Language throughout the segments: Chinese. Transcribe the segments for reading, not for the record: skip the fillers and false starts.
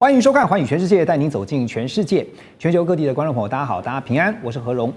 欢迎收看《寰宇全世界》，带您走进全世界。全球各地的观众朋友，大家好，大家平安，我是何荣。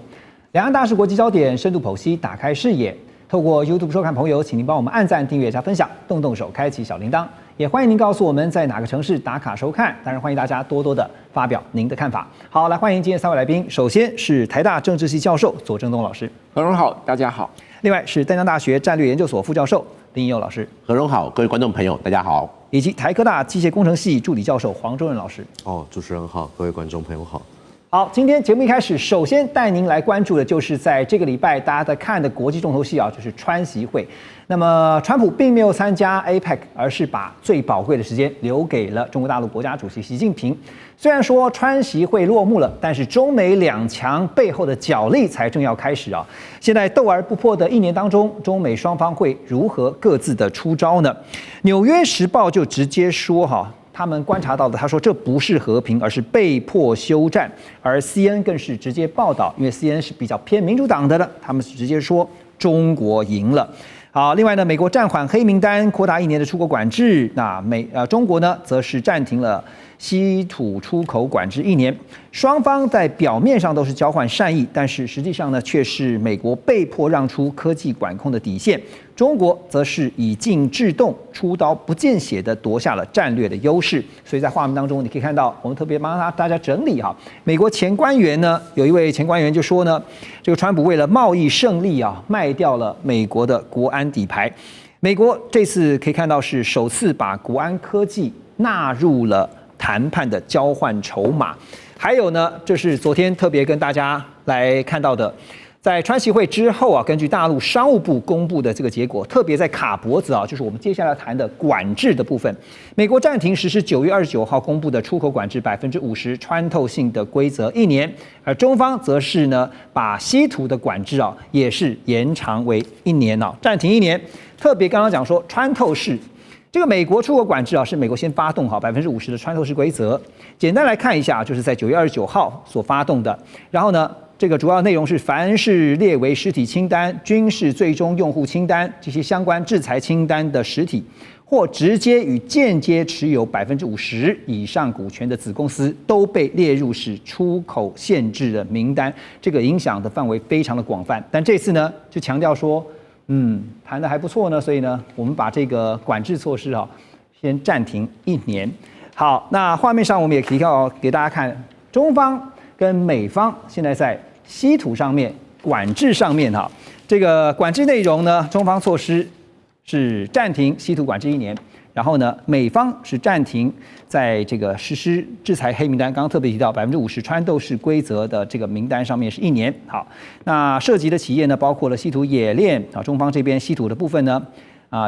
两岸大事国际焦点，深度剖析，打开视野。透过 YouTube 收看朋友，请您帮我们按赞、订阅加分享，动动手开启小铃铛。也欢迎您告诉我们在哪个城市打卡收看。当然，欢迎大家多多的发表您的看法。好，来欢迎今天3位来宾。首先是台大政治系教授左正东老师，何荣好，大家好。另外是淡江大学战略研究所副教授林宜佑老师，何荣好，各位观众朋友，大家好。以及台科大机械工程系助理教授黄周润老师。主持人好，各位观众朋友好。好，今天节目一开始，首先带您来关注的就是在这个礼拜大家在看的国际重头戏啊，就是川习会。那么，川普并没有参加 APEC， 而是把最宝贵的时间留给了中国大陆国家主席习近平。虽然说川习会落幕了，但是中美两强背后的角力才正要开始啊！现在斗而不破的1年当中，中美双方会如何各自的出招呢？纽约时报就直接说他们观察到的，他说这不是和平，而是被迫休战。而 CNN 更是直接报道，因为 CNN 是比较偏民主党的了，他们是直接说中国赢了。好，另外呢，美国暂缓黑名单，扩大1年的出口管制。那中国呢，则是暂停了稀土出口管制1年。双方在表面上都是交换善意，但是实际上呢，却是美国被迫让出科技管控的底线，中国则是以静制动，出刀不见血的夺下了战略的优势。所以在画面当中，你可以看到，我们特别帮大家整理美国前官员呢，有一位前官员就说呢，这个川普为了贸易胜利卖掉了美国的国安底牌。美国这次可以看到是首次把国安科技纳入了谈判的交换筹码。还有呢，这是昨天特别跟大家来看到的，在川习会之后根据大陆商务部公布的这个结果，特别在卡脖子就是我们接下来谈的管制的部分，美国暂停实施9月29号公布的出口管制50%穿透性的规则1年，而中方则是呢把稀土的管制也是延长为1年暂停1年。特别刚刚讲说穿透式。这个美国出口管制是美国先发动50%的穿透式规则。简单来看一下，就是在9月29号所发动的。然后呢，这个主要内容是凡是列为实体清单、军事最终用户清单这些相关制裁清单的实体，或直接与间接持有50%以上股权的子公司，都被列入是出口限制的名单。这个影响的范围非常的广泛。但这次呢，就强调说。谈得还不错呢，所以呢，我们把这个管制措施先暂停1年。好，那画面上我们也提到给大家看，中方跟美方现在在稀土上面管制上面这个管制内容呢，中方措施是暂停稀土管制1年。然后呢，美方是暂停在这个实施制裁黑名单，刚刚特别提到50%穿透式规则的这个名单上面是1年。好，那涉及的企业呢，包括了稀土冶炼中方这边稀土的部分呢，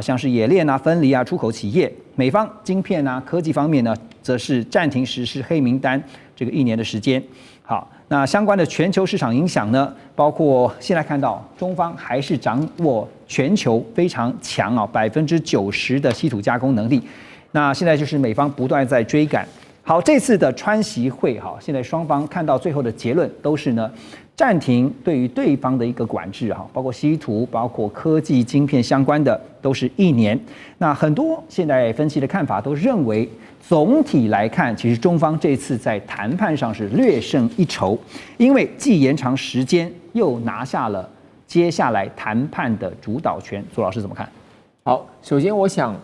像是冶炼分离出口企业，美方晶片科技方面呢，则是暂停实施黑名单这个1年的时间。好，那相关的全球市场影响呢，包括现在看到中方还是掌握全球非常强90%的稀土加工能力。那现在就是美方不断在追赶。好，这次的川习会现在双方看到最后的结论都是呢，暂停对于对方的一个管制包括稀土、包括科技晶片相关的都是1年。那很多现在分析的看法都认为，总体来看，其实中方这次在谈判上是略胜一筹，因为既延长时间，又拿下了接下来谈判的主导权。左老师怎么看？好，首先我想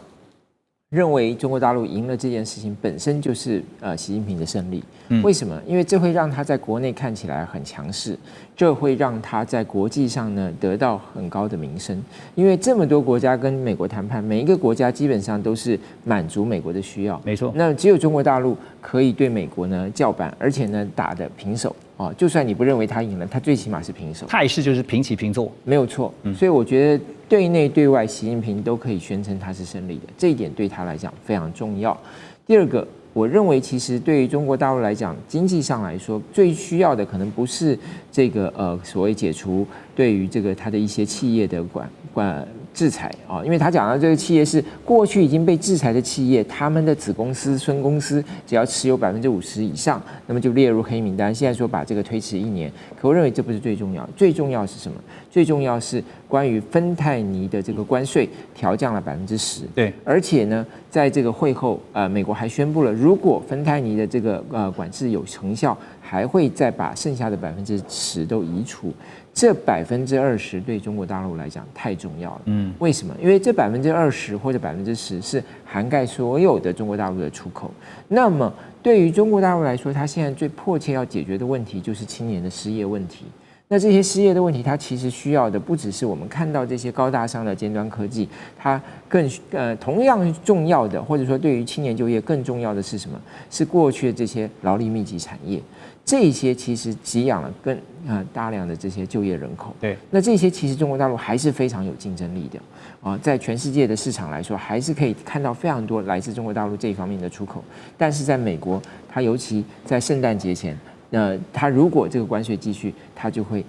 认为中国大陆赢了这件事情本身就是习近平的胜利。为什么？因为这会让他在国内看起来很强势，这会让他在国际上呢得到很高的名声。因为这么多国家跟美国谈判，每一个国家基本上都是满足美国的需要。没错。那只有中国大陆可以对美国呢叫板，而且呢打得平手。就算你不认为他赢了，他最起码是平手。态势就是平起平坐，没有错。所以我觉得对内对外，习近平都可以宣称他是胜利的，这一点对他来讲非常重要。第二个，我认为其实对于中国大陆来讲，经济上来说最需要的可能不是这个所谓解除对于这个他的一些企业的制裁因为他讲到这个企业是过去已经被制裁的企业，他们的子公司、孙公司只要持有50%以上，那么就列入黑名单。现在说把这个推迟1年，可我认为这不是最重要，最重要是什么？最重要是关于芬太尼的这个关税调降了10%。对，而且呢，在这个会后，美国还宣布了，如果芬太尼的这个管制有成效，还会再把剩下的10%都移除。这20%对中国大陆来讲太重要了。为什么？因为这20%或者10%是涵盖所有的中国大陆的出口。那么对于中国大陆来说，它现在最迫切要解决的问题就是青年的失业问题。那这些失业的问题，它其实需要的不只是我们看到这些高大上的尖端科技，它更同样重要的，或者说对于青年就业更重要的是什么？是过去的这些劳力密集产业，这些其实给养了更大量的这些就业人口。对，那这些其实中国大陆还是非常有竞争力的啊，在全世界的市场来说，还是可以看到非常多来自中国大陆这一方面的出口。但是在美国，它尤其在圣诞节前。它如果这个关税继续，它就会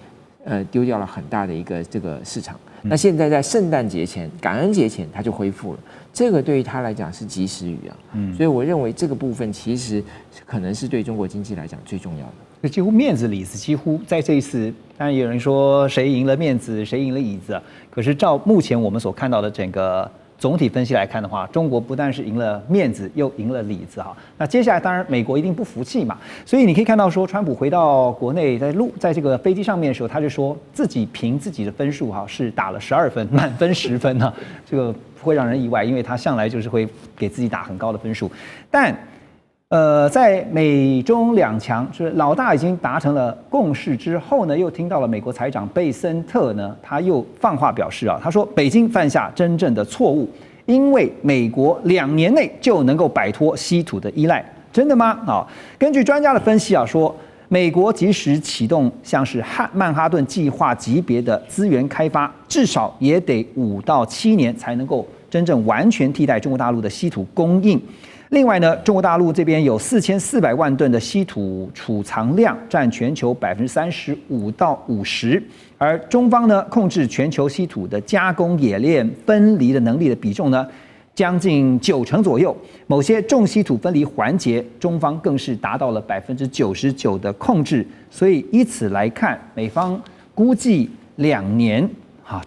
丢掉了很大的一个这个市场。那现在在圣诞节前、感恩节前，它就恢复了。这个对于它来讲是及时雨啊。所以我认为这个部分其实可能是对中国经济来讲最重要的。就几乎面子里子，几乎在这一次，当然有人说谁赢了面子，谁赢了椅子。可是照目前我们所看到的整个总体分析来看的话，中国不但是赢了面子，又赢了里子哈。那接下来当然美国一定不服气嘛，所以你可以看到说，川普回到国内，在这个飞机上面的时候，他就说自己凭自己的分数哈是打了12分，满分10分呢，这个不会让人意外，因为他向来就是会给自己打很高的分数。但在美中两强，就是老大已经达成了共识之后呢，又听到了美国财长贝森特呢，他又放话表示啊，他说北京犯下真正的错误，因为美国2年内就能够摆脱稀土的依赖，真的吗？啊，根据专家的分析啊，说美国即使启动像是曼哈顿计划级别的资源开发，至少也得5到7年才能够真正完全替代中国大陆的稀土供应。另外呢，中国大陆这边有4400万吨的稀土储藏量，占全球35%到50%，而中方呢控制全球稀土的加工冶炼分离的能力的比重呢，将近90%左右。某些重稀土分离环节，中方更是达到了99%的控制。所以以此来看，美方估计2年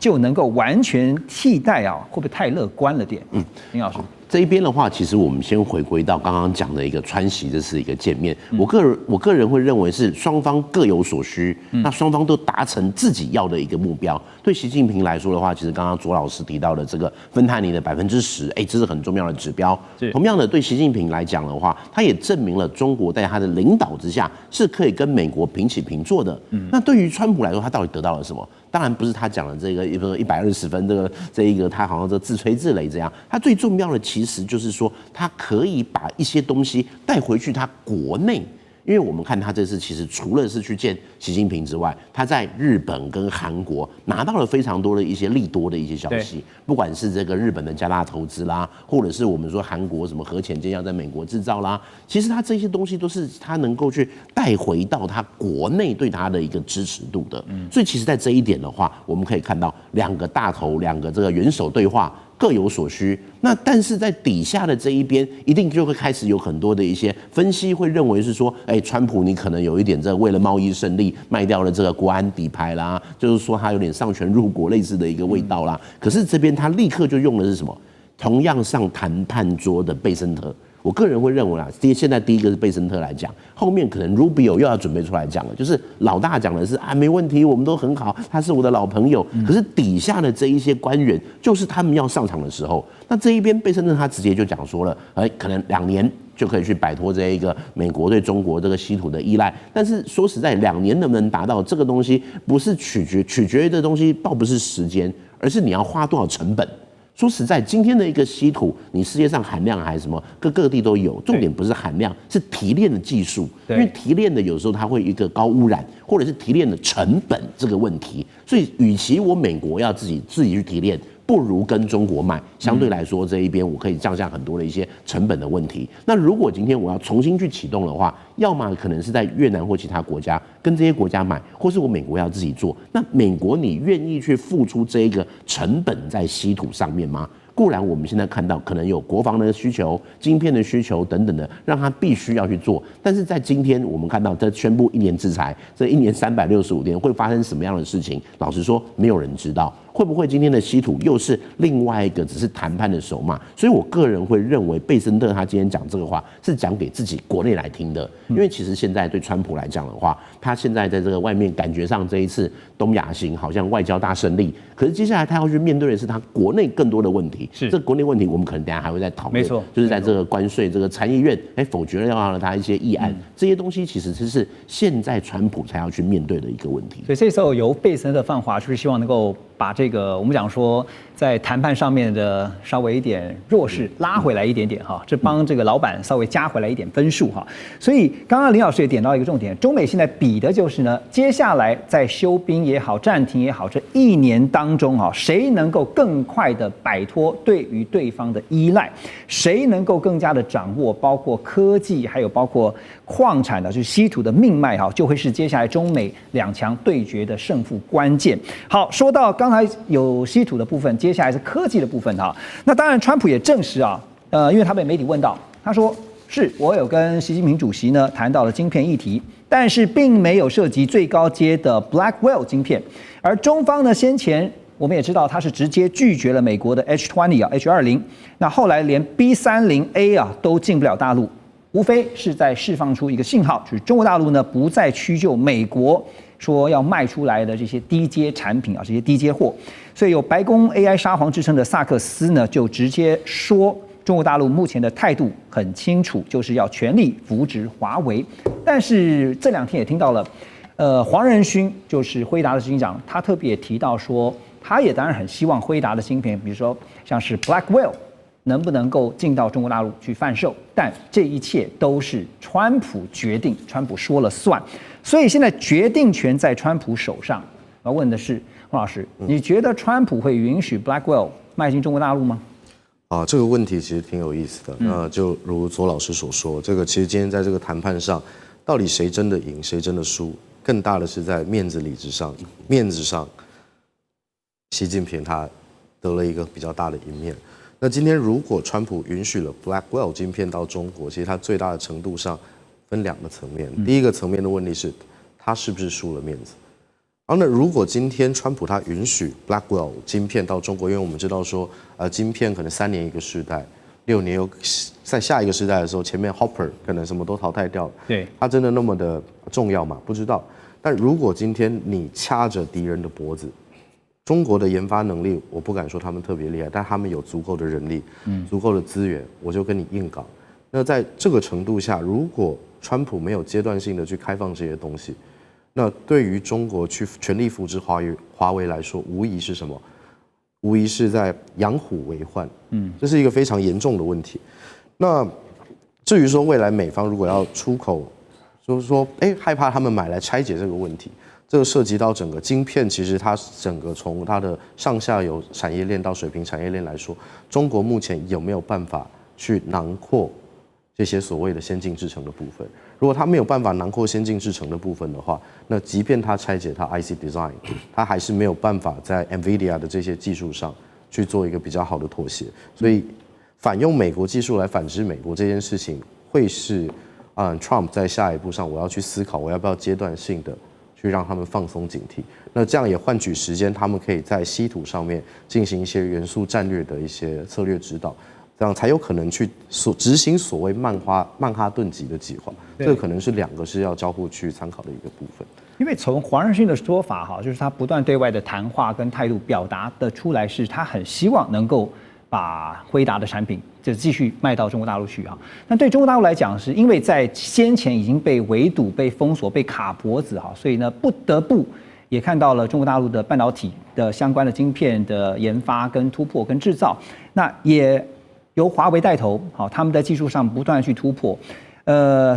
就能够完全替代啊，会不会太乐观了点？林老师。这一边的话，其实我们先回归到刚刚讲的一个川习，这是一个见面。我个人会认为是双方各有所需，那双方都达成自己要的一个目标。对习近平来说的话，其实刚刚卓老师提到的这个芬太尼的10%，这是很重要的指标。同样的，对习近平来讲的话，他也证明了中国在他的领导之下是可以跟美国平起平坐的。那对于川普来说，他到底得到了什么？当然不是他讲的这个120分，这一个他好像自吹自擂这样。他最重要的其实就是说，他可以把一些东西带回去他国内。因为我们看他这次其实除了是去见习近平之外，他在日本跟韩国拿到了非常多的一些利多的一些消息，不管是这个日本的加大投资啦，或者是我们说韩国什么核潜舰要在美国制造啦，其实他这些东西都是他能够去带回到他国内对他的一个支持度的。所以其实在这一点的话，我们可以看到2个大头2个这个元首对话。各有所需，那但是在底下的这一边，一定就会开始有很多的一些分析，会认为是说，川普你可能有一点为了贸易胜利卖掉了这个国安底牌啦，就是说他有点丧权入国类似的一个味道啦。可是这边他立刻就用的是什么？同样上谈判桌的贝森特。我个人会认为现在第一个是贝森特来讲，后面可能 Rubio 又要准备出来讲了，就是老大讲的是没问题，我们都很好，他是我的老朋友。可是底下的这一些官员，就是他们要上场的时候，那这一边贝森特他直接就讲说了，可能2年就可以去摆脱这一个美国对中国这个稀土的依赖。但是说实在，2年能不能达到这个东西，不是取决于的东西，倒不是时间，而是你要花多少成本。说实在，今天的一个稀土，你世界上含量还是什么，各地都有。重点不是含量，是提炼的技术。因为提炼的有时候它会有一个高污染，或者是提炼的成本这个问题。所以，与其我美国要自己去提炼，不如跟中国买。相对来说，这一边我可以降下很多的一些成本的问题。那如果今天我要重新去启动的话，要么可能是在越南或其他国家跟这些国家买，或是我美国要自己做。那美国你愿意去付出这一个成本在稀土上面吗？固然我们现在看到可能有国防的需求、晶片的需求等等的，让他必须要去做。但是在今天我们看到这宣布1年制裁，这1年365天会发生什么样的事情？老实说，没有人知道。会不会今天的稀土又是另外一个只是谈判的筹码？所以我个人会认为，贝森特他今天讲这个话是讲给自己国内来听的，因为其实现在对川普来讲的话，他现在在这个外面感觉上这一次东亚行好像外交大胜利，可是接下来他要去面对的是他国内更多的问题。是这国内问题，我们可能等一下还会再讨论。没错，就是在这个关税这个参议院否决了让他一些议案，这些东西其实是现在川普才要去面对的一个问题。所以这时候由贝森特放话，就是希望能够把这个我们讲说在谈判上面的稍微一点弱势拉回来一点点哈，这帮这个老板稍微加回来一点分数哈。所以刚刚林老师也点到一个重点，中美现在比的就是呢，接下来在休兵也好、暂停也好，这1年当中哈，谁能够更快的摆脱对于对方的依赖，谁能够更加的掌握包括科技还有包括矿产的，就是稀土的命脉哈，就会是接下来中美两强对决的胜负关键。好，说到刚才有稀土的部分，接下来是科技的部分哈。那当然，川普也证实啊，因为他被媒体问到，他说是我有跟习近平主席呢谈到了晶片议题，但是并没有涉及最高阶的 Blackwell 晶片，而中方呢先前我们也知道，他是直接拒绝了美国的 H20啊 H20，那后来连 B30A 啊都进不了大陆，无非是在释放出一个信号，就是中国大陆呢不再屈就美国说要卖出来的这些低阶产品啊，这些低阶货。所以有白宫 AI 沙皇之称的萨克斯呢，就直接说，中国大陆目前的态度很清楚，就是要全力扶植华为。但是这2天也听到了，黄仁勋就是辉达的执行长，他特别提到说，他也当然很希望辉达的芯片，比如说像是 Blackwell，能不能够进到中国大陆去贩售？但这一切都是川普决定，川普说了算。所以现在决定权在川普手上。我要问的是，洪老师，你觉得川普会允许 Blackwell 迈进中国大陆吗？这个问题其实挺有意思的。那就如左老师所说，这个其实今天在这个谈判上，到底谁真的赢，谁真的输，更大的是在面子上，习近平他得了一个比较大的一面。那今天如果川普允许了 Blackwell 晶片到中国，其实它最大的程度上分2个层面。第一个层面的问题是，他是不是输了面子？然后呢，如果今天川普他允许 Blackwell 晶片到中国，因为我们知道说，晶片可能3年一个世代，6年又在下一个世代的时候，前面 Hopper 可能什么都淘汰掉了。对，它真的那么的重要吗？不知道。但如果今天你掐着敌人的脖子，中国的研发能力，我不敢说他们特别厉害，但他们有足够的人力，足够的资源，我就跟你硬搞。那在这个程度下，如果川普没有阶段性的去开放这些东西，那对于中国去全力扶植华为来说，无疑是什么？无疑是在养虎为患。这是一个非常严重的问题。那至于说未来美方如果要出口，就是说，害怕他们买来拆解这个问题，这个涉及到整个晶片，其实它整个从它的上下游产业链到水平产业链来说，中国目前有没有办法去囊括这些所谓的先进制程的部分？如果它没有办法囊括先进制程的部分的话，那即便它拆解它 IC design， 它还是没有办法在 NVIDIA 的这些技术上去做一个比较好的妥协。所以反用美国技术来反制美国这件事情，会是Trump 在下一步上我要去思考，我要不要阶段性的去让他们放松警惕。那这样也换取时间，他们可以在稀土上面进行一些元素战略的一些策略指导。这样才有可能去执行所谓曼哈顿级的计划，这个可能是2个是要交互去参考的一个部分。因为从黄仁勋的说法哈，就是他不断对外的谈话跟态度表达的出来，是他很希望能够把辉达的产品就继续卖到中国大陆去哈。那对中国大陆来讲，是因为在先前已经被围堵、被封锁、被卡脖子哈，所以呢不得不也看到了中国大陆的半导体的相关的晶片的研发跟突破跟制造，那也由华为带头，好，他们在技术上不断去突破，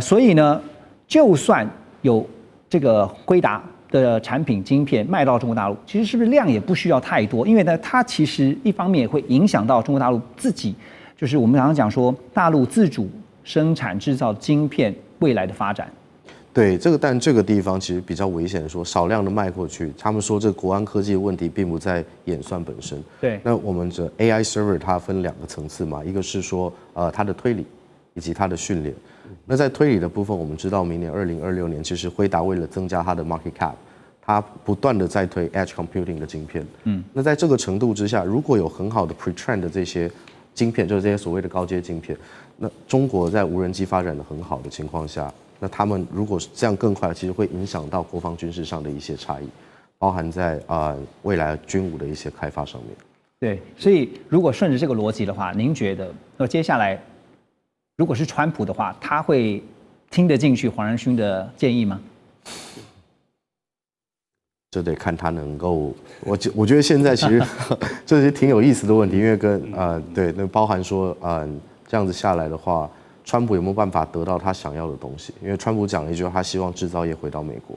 所以呢，就算有这个辉达的产品晶片卖到中国大陆，其实是不是量也不需要太多？因为呢，它其实一方面也会影响到中国大陆自己，就是我们常常讲说大陆自主生产制造晶片未来的发展。对这个，但这个地方其实比较危险，说少量的卖过去，他们说这国安科技的问题并不在演算本身。对，那我们这 AI server 它分2个层次嘛，一个是说它的推理以及它的训练。那在推理的部分，我们知道明年2026年，其实辉达为了增加它的 market cap，它不断的在推 edge computing 的晶片。那在这个程度之下，如果有很好的 pre-train 的这些晶片，就是这些所谓的高阶晶片，那中国在无人机发展的很好的情况下，那他们如果这样更快，其实会影响到国防军事上的一些差异，包含在未来军武的一些开发上面。对，所以如果顺着这个逻辑的话，您觉得接下来如果是川普的话，他会听得进去黄仁勋的建议吗？这得看他能够，我觉得现在其实这些挺有意思的问题，因为对，那包含说这样子下来的话，川普有没有办法得到他想要的东西？因为川普讲了一句话，他希望制造业回到美国。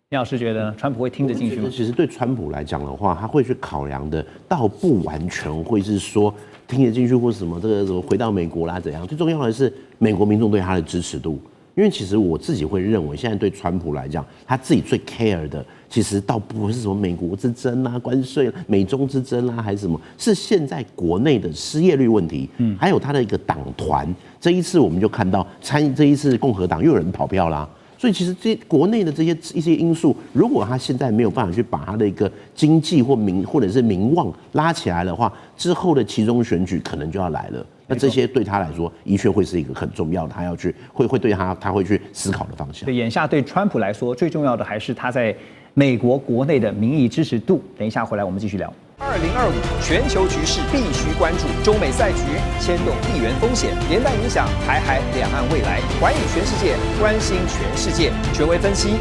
叶老师觉得川普会听得进去吗？其实对川普来讲的话，他会去考量的，倒不完全会是说听得进去或什么这个什么回到美国啦怎样。最重要的是美国民众对他的支持度。因为其实我自己会认为，现在对川普来讲，他自己最 care 的，其实倒不是什么美国之争啊、关税、美中之争啊，还是什么，是现在国内的失业率问题，还有他的一个党团。这一次我们就看到这一次共和党又有人跑票啦。所以其实国内的一些因素，如果他现在没有办法去把他的一个经济或者是民望拉起来的话，之后的期中选举可能就要来了。那这些对他来说，的确会是一个很重要的，他要去会对他会去思考的方向。对，眼下对川普来说，最重要的还是他在美国国内的民意支持度。等一下回来我们继续聊。2025全球局势必须关注，中美赛局牵动地缘风险，连带影响台海两岸未来。环宇全世界，关心全世界，权威分析，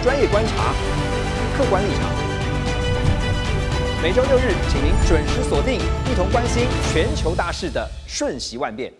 专业观察，客观立场。每周6日，请您准时锁定，一同关心全球大事的瞬息万变。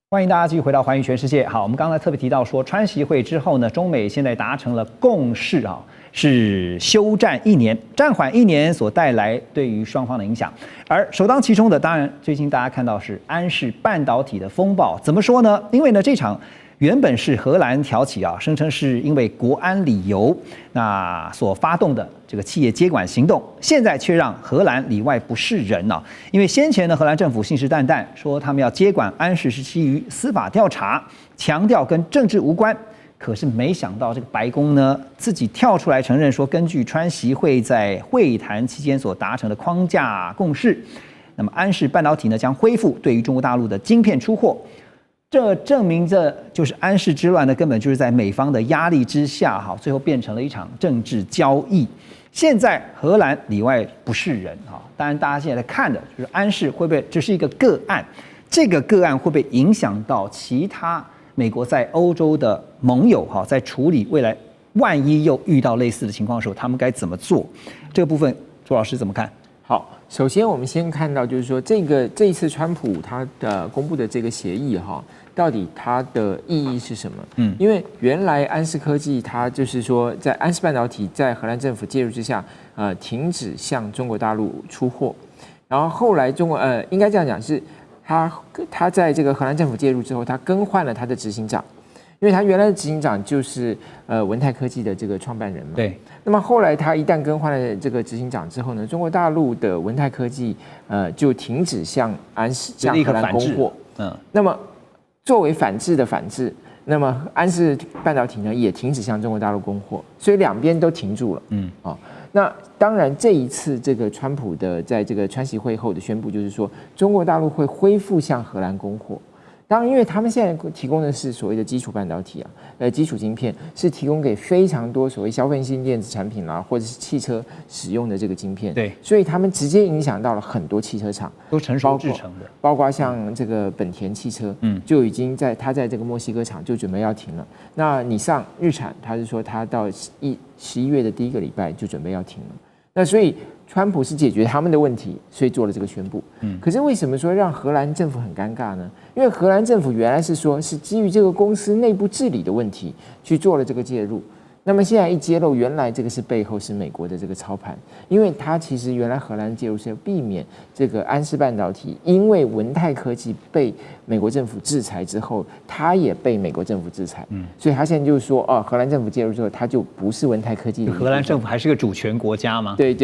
欢迎大家继续回到环宇全世界。好，我们刚才特别提到说，川习会之后呢，中美现在达成了共识啊，是休战1年，暂缓1年所带来对于双方的影响。而首当其冲的，当然最近大家看到是安氏半导体的风暴。怎么说呢？因为呢这场原本是荷兰挑起啊，声称是因为国安理由那所发动的这个企业接管行动，现在却让荷兰里外不是人啊。因为先前呢，荷兰政府信誓旦旦说他们要接管安氏是基于司法调查，强调跟政治无关。可是没想到这个白宫呢自己跳出来承认说，根据川习会在会谈期间所达成的框架共识，那么安氏半导体呢将恢复对于中国大陆的晶片出货。这证明这就是安氏之乱呢，根本就是在美方的压力之下，哈，最后变成了一场政治交易。现在荷兰里外不是人，哈，当然大家现在在看的就是安氏会不会只是一个个案，这个个案会不会影响到其他美国在欧洲的盟友，哈，在处理未来万一又遇到类似的情况的时候，他们该怎么做？这个部分，朱老师怎么看？好，首先我们先看到，就是说这一次川普他的公布的这个协议哈，到底它的意义是什么？因为原来安氏科技它就是说，在安氏半导体在荷兰政府介入之下，停止向中国大陆出货，然后后来中国应该这样讲是，他在这个荷兰政府介入之后，他更换了他的执行长。因为他原来的执行长就是文泰科技的这个创办人嘛，对。那么后来他一旦更换了这个执行长之后呢，中国大陆的文泰科技就停止向荷兰供货，那么作为反制的反制，那么安氏半导体呢也停止向中国大陆供货，所以两边都停住了，那当然这一次这个川普的在这个川习会后的宣布就是说，中国大陆会恢复向荷兰供货。当然，因为他们现在提供的是所谓的基础半导体基础晶片是提供给非常多所谓消费性电子产品啦，或者是汽车使用的这个晶片。对，所以他们直接影响到了很多汽车厂，都成熟制成的，包括像这个本田汽车，就已经在这个墨西哥厂就准备要停了。那你上日产，他是说他到11月的第1个礼拜就准备要停了。那所以川普是解决他们的问题，所以做了这个宣布。可是为什么说让荷兰政府很尴尬呢？因为荷兰政府原来是说是基于这个公司内部治理的问题去做了这个介入。那么现在一揭露，原来这个是背后是美国的这个操盘，因为它其实原来荷兰介入是要避免这个安氏半导体，因为文泰科技被美国政府制裁之后，它也被美国政府制裁，所以他现在就是说，荷兰政府介入之后，它就不是文泰科技的。荷兰政府还是个主权国家吗？对，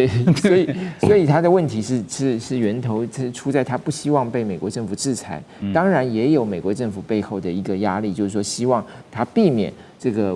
所以它的问题是源头是出在他不希望被美国政府制裁，当然也有美国政府背后的一个压力，就是说希望他避免这个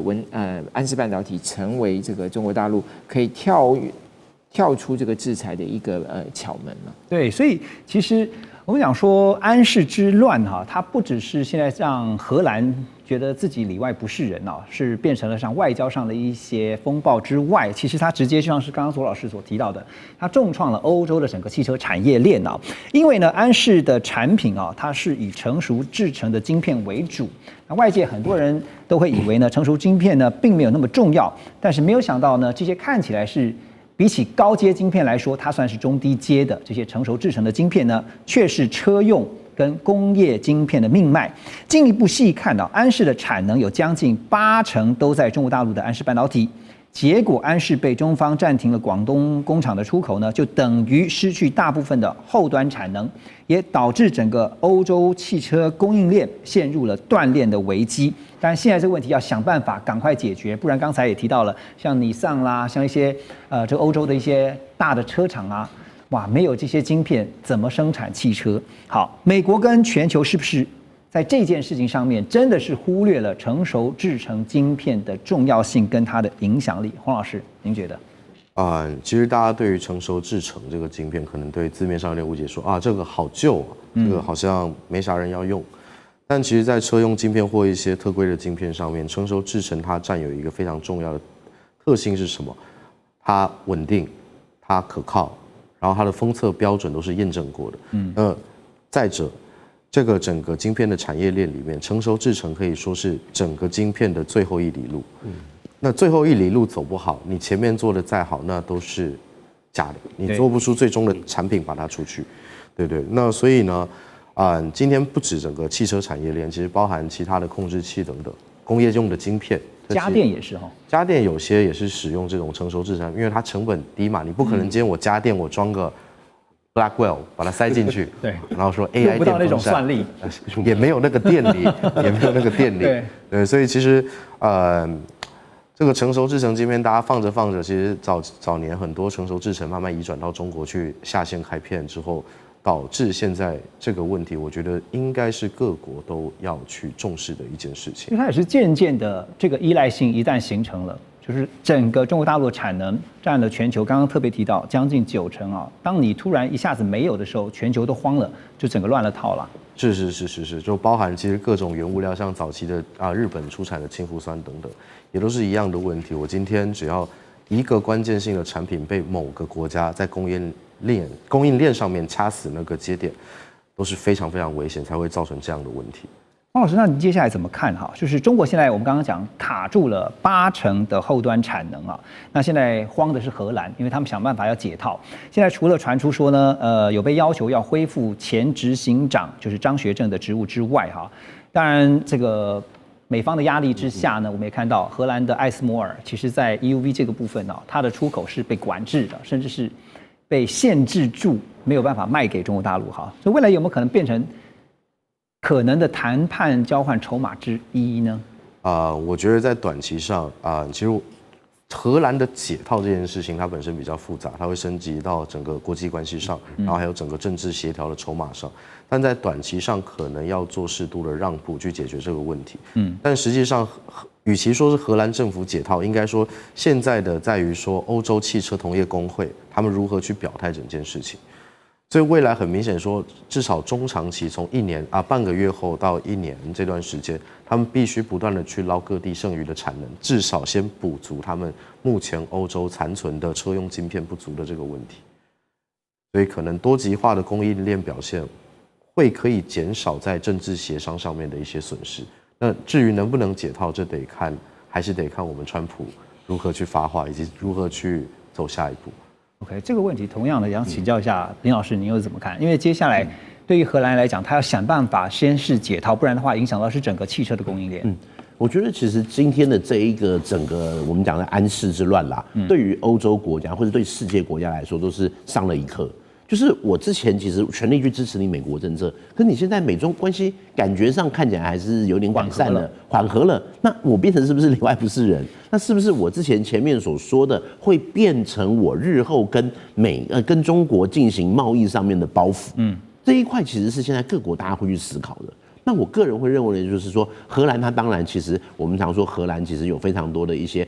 安氏半导体成为这个中国大陆可以跳出这个制裁的一个巧门了。对，所以其实我们讲说安氏之乱哈，它不只是现在让荷兰觉得自己里外不是人啊，是变成了像外交上的一些风暴之外，其实它直接就像是刚刚左老师所提到的，它重创了欧洲的整个汽车产业链啊。因为呢，安氏的产品啊，它是以成熟制成的晶片为主。那外界很多人都会以为呢，成熟晶片呢并没有那么重要，但是没有想到呢，这些看起来是比起高阶晶片来说，它算是中低阶的这些成熟制成的晶片呢，却是车用跟工业晶片的命脉。进一步细看到，安氏的产能有将近80%都在中国大陆的安氏半导体。结果安氏被中方暂停了广东工厂的出口呢，就等于失去大部分的后端产能，也导致整个欧洲汽车供应链陷入了断链的危机。但现在这个问题要想办法赶快解决，不然刚才也提到了，像尼桑啦，像一些这欧洲的一些大的车厂啊，哇，没有这些晶片怎么生产汽车？好，美国跟全球是不是在这件事情上面真的是忽略了成熟制成晶片的重要性跟它的影响力？黄老师，您觉得？其实大家对于成熟制成这个晶片，可能对字面上有点误解，说啊这个好旧啊，这个好像没啥人要用。但其实，在车用晶片或一些特规的晶片上面，成熟制程它占有一个非常重要的特性是什么？它稳定，它可靠，然后它的封测标准都是验证过的。再者，这个整个晶片的产业链里面，成熟制程可以说是整个晶片的最后一里路。那最后一里路走不好，你前面做的再好，那都是假的，你做不出最终的产品把它出去，对不对？那所以呢？今天不止整个汽车产业链，其实包含其他的控制器等等工业用的晶片，家电也是哈。家电有些也是使用这种成熟制程，因为它成本低嘛，你不可能今天我家电我装个 Blackwell 把它塞进去，对，然后说 AI 用不到那种算力，也没有那个电力，对，所以其实这个成熟制程晶片，大家放着放着，其实早年很多成熟制程慢慢移转到中国去下线开片之后。导致现在这个问题，我觉得应该是各国都要去重视的一件事情。因为它也是渐渐的这个依赖性一旦形成了，就是整个中国大陆的产能占了全球，刚刚特别提到将近90%啊。当你突然一下子没有的时候，全球都慌了，就整个乱了套了。是，就包含其实各种原物料，像早期的日本出产的氢氟酸等等，也都是一样的问题。我今天只要一个关键性的产品被某个国家在供应链上面掐死那个节点，都是非常非常危险，才会造成这样的问题。黄老师，那你接下来怎么看哈？就是中国现在我们刚刚讲卡住了80%的后端产能啊，那现在慌的是荷兰，因为他们想办法要解套。现在除了传出说呢，有被要求要恢复前执行长就是张学正的职务之外哈，当然这个美方的压力之下呢，我们也看到荷兰的艾斯摩尔，其实在 EUV 这个部分呢，它的出口是被管制的，甚至是被限制住，没有办法卖给中国大陆哈。所以未来有没有可能变成可能的谈判交换筹码之一呢？我觉得在短期上其实荷兰的解套这件事情，它本身比较复杂，它会升级到整个国际关系上，然后还有整个政治协调的筹码上。但在短期上，可能要做适度的让步去解决这个问题。但实际上，与其说是荷兰政府解套，应该说现在的在于说欧洲汽车同业工会他们如何去表态整件事情。所以未来很明显说，至少中长期从1年半个月后到1年这段时间，他们必须不断的去捞各地剩余的产能，至少先补足他们目前欧洲残存的车用晶片不足的这个问题。所以可能多极化的供应链表现会可以减少在政治协商上面的一些损失。那至于能不能解套，这还是得看我们川普如何去发话，以及如何去走下一步。OK， 这个问题同样的想请教一下林老师，您又是怎么看？因为接下来对于荷兰来讲，他要想办法先是解套，不然的话影响到是整个汽车的供应链。我觉得其实今天的这一个整个我们讲的安氏之乱啦，对于欧洲国家或者对世界国家来说都是上了一课。就是我之前其实全力去支持你美国政策，可是你现在美中关系感觉上看起来还是有点改善了，缓和了。那我变成是不是里外不是人？那是不是我之前面所说的会变成我日后跟中国进行贸易上面的包袱？这一块其实是现在各国大家会去思考的。那我个人会认为的就是说，荷兰它当然其实我们常说荷兰其实有非常多的一些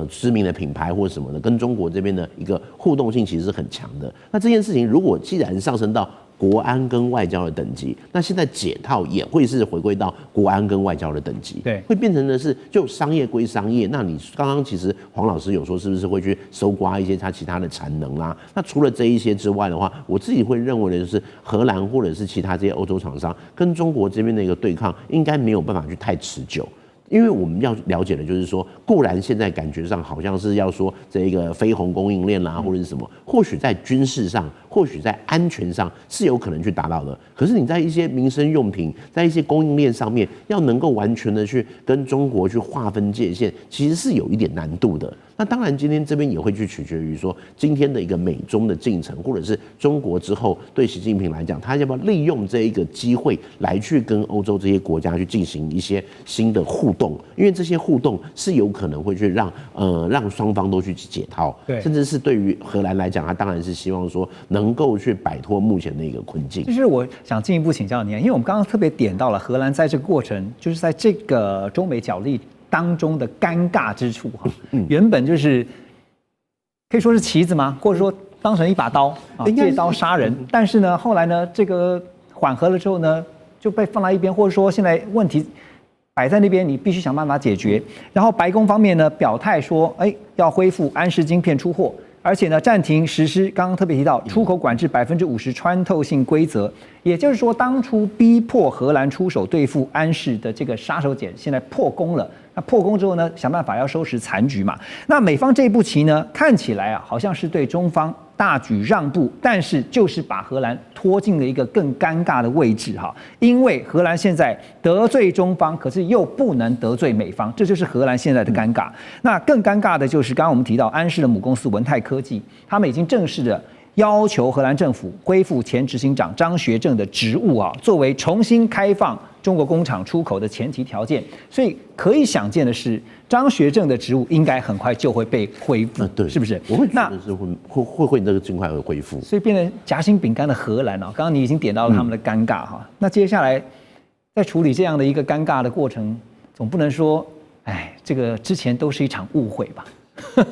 知名的品牌或什么的，跟中国这边的一个互动性其实是很强的。那这件事情如果既然上升到国安跟外交的等级，那现在解套也会是回归到国安跟外交的等级，对，会变成的是就商业归商业。那你刚刚其实黄老师有说是不是会去搜刮一些它其他的产能啦？那除了这一些之外的话，我自己会认为的就是荷兰或者是其他这些欧洲厂商跟中国这边的一个对抗，应该没有办法去太持久。因为我们要了解的就是说，固然现在感觉上好像是要说这一个非红供应链啦，或者是什么，或许在军事上，或许在安全上是有可能去达到的。可是你在一些民生用品，在一些供应链上面，要能够完全的去跟中国去划分界限，其实是有一点难度的。那当然，今天这边也会去取决于说，今天的一个美中的进程，或者是中国之后对习近平来讲，他要不要利用这一个机会来去跟欧洲这些国家去进行一些新的互动，因为这些互动是有可能会去让双方都去解套，对，甚至是对于荷兰来讲，他当然是希望说能够去摆脱目前的一个困境。其实我想进一步请教您，因为我们刚刚特别点到了荷兰在这个过程，就是在这个中美角力当中的尴尬之处哈，原本就是可以说是棋子吗？或者说当成一把刀啊，借刀杀人。但是呢，后来呢，这个缓和了之后呢，就被放在一边，或者说现在问题摆在那边，你必须想办法解决。然后白宫方面呢表态说，要恢复安氏晶片出货，而且呢暂停实施刚刚特别提到出口管制50%穿透性规则。也就是说，当初逼迫荷兰出手对付安氏的这个杀手锏，现在破功了。那破功之后呢，想办法要收拾残局嘛。那美方这一步棋呢，看起来啊，好像是对中方大举让步，但是就是把荷兰拖进了一个更尴尬的位置哈。因为荷兰现在得罪中方，可是又不能得罪美方，这就是荷兰现在的尴尬。那更尴尬的就是刚刚我们提到安氏的母公司文泰科技，他们已经正式的要求荷兰政府恢复前执行长张学正的职务啊，作为重新开放中国工厂出口的前提条件。所以可以想见的是，张学正的职务应该很快就会被恢复，对，是不是？我会觉得是会这个尽快会恢复。所以变成夹心饼干的荷兰啊，刚刚你已经点到了他们的尴尬哈。那接下来在处理这样的一个尴尬的过程，总不能说，这个之前都是一场误会吧？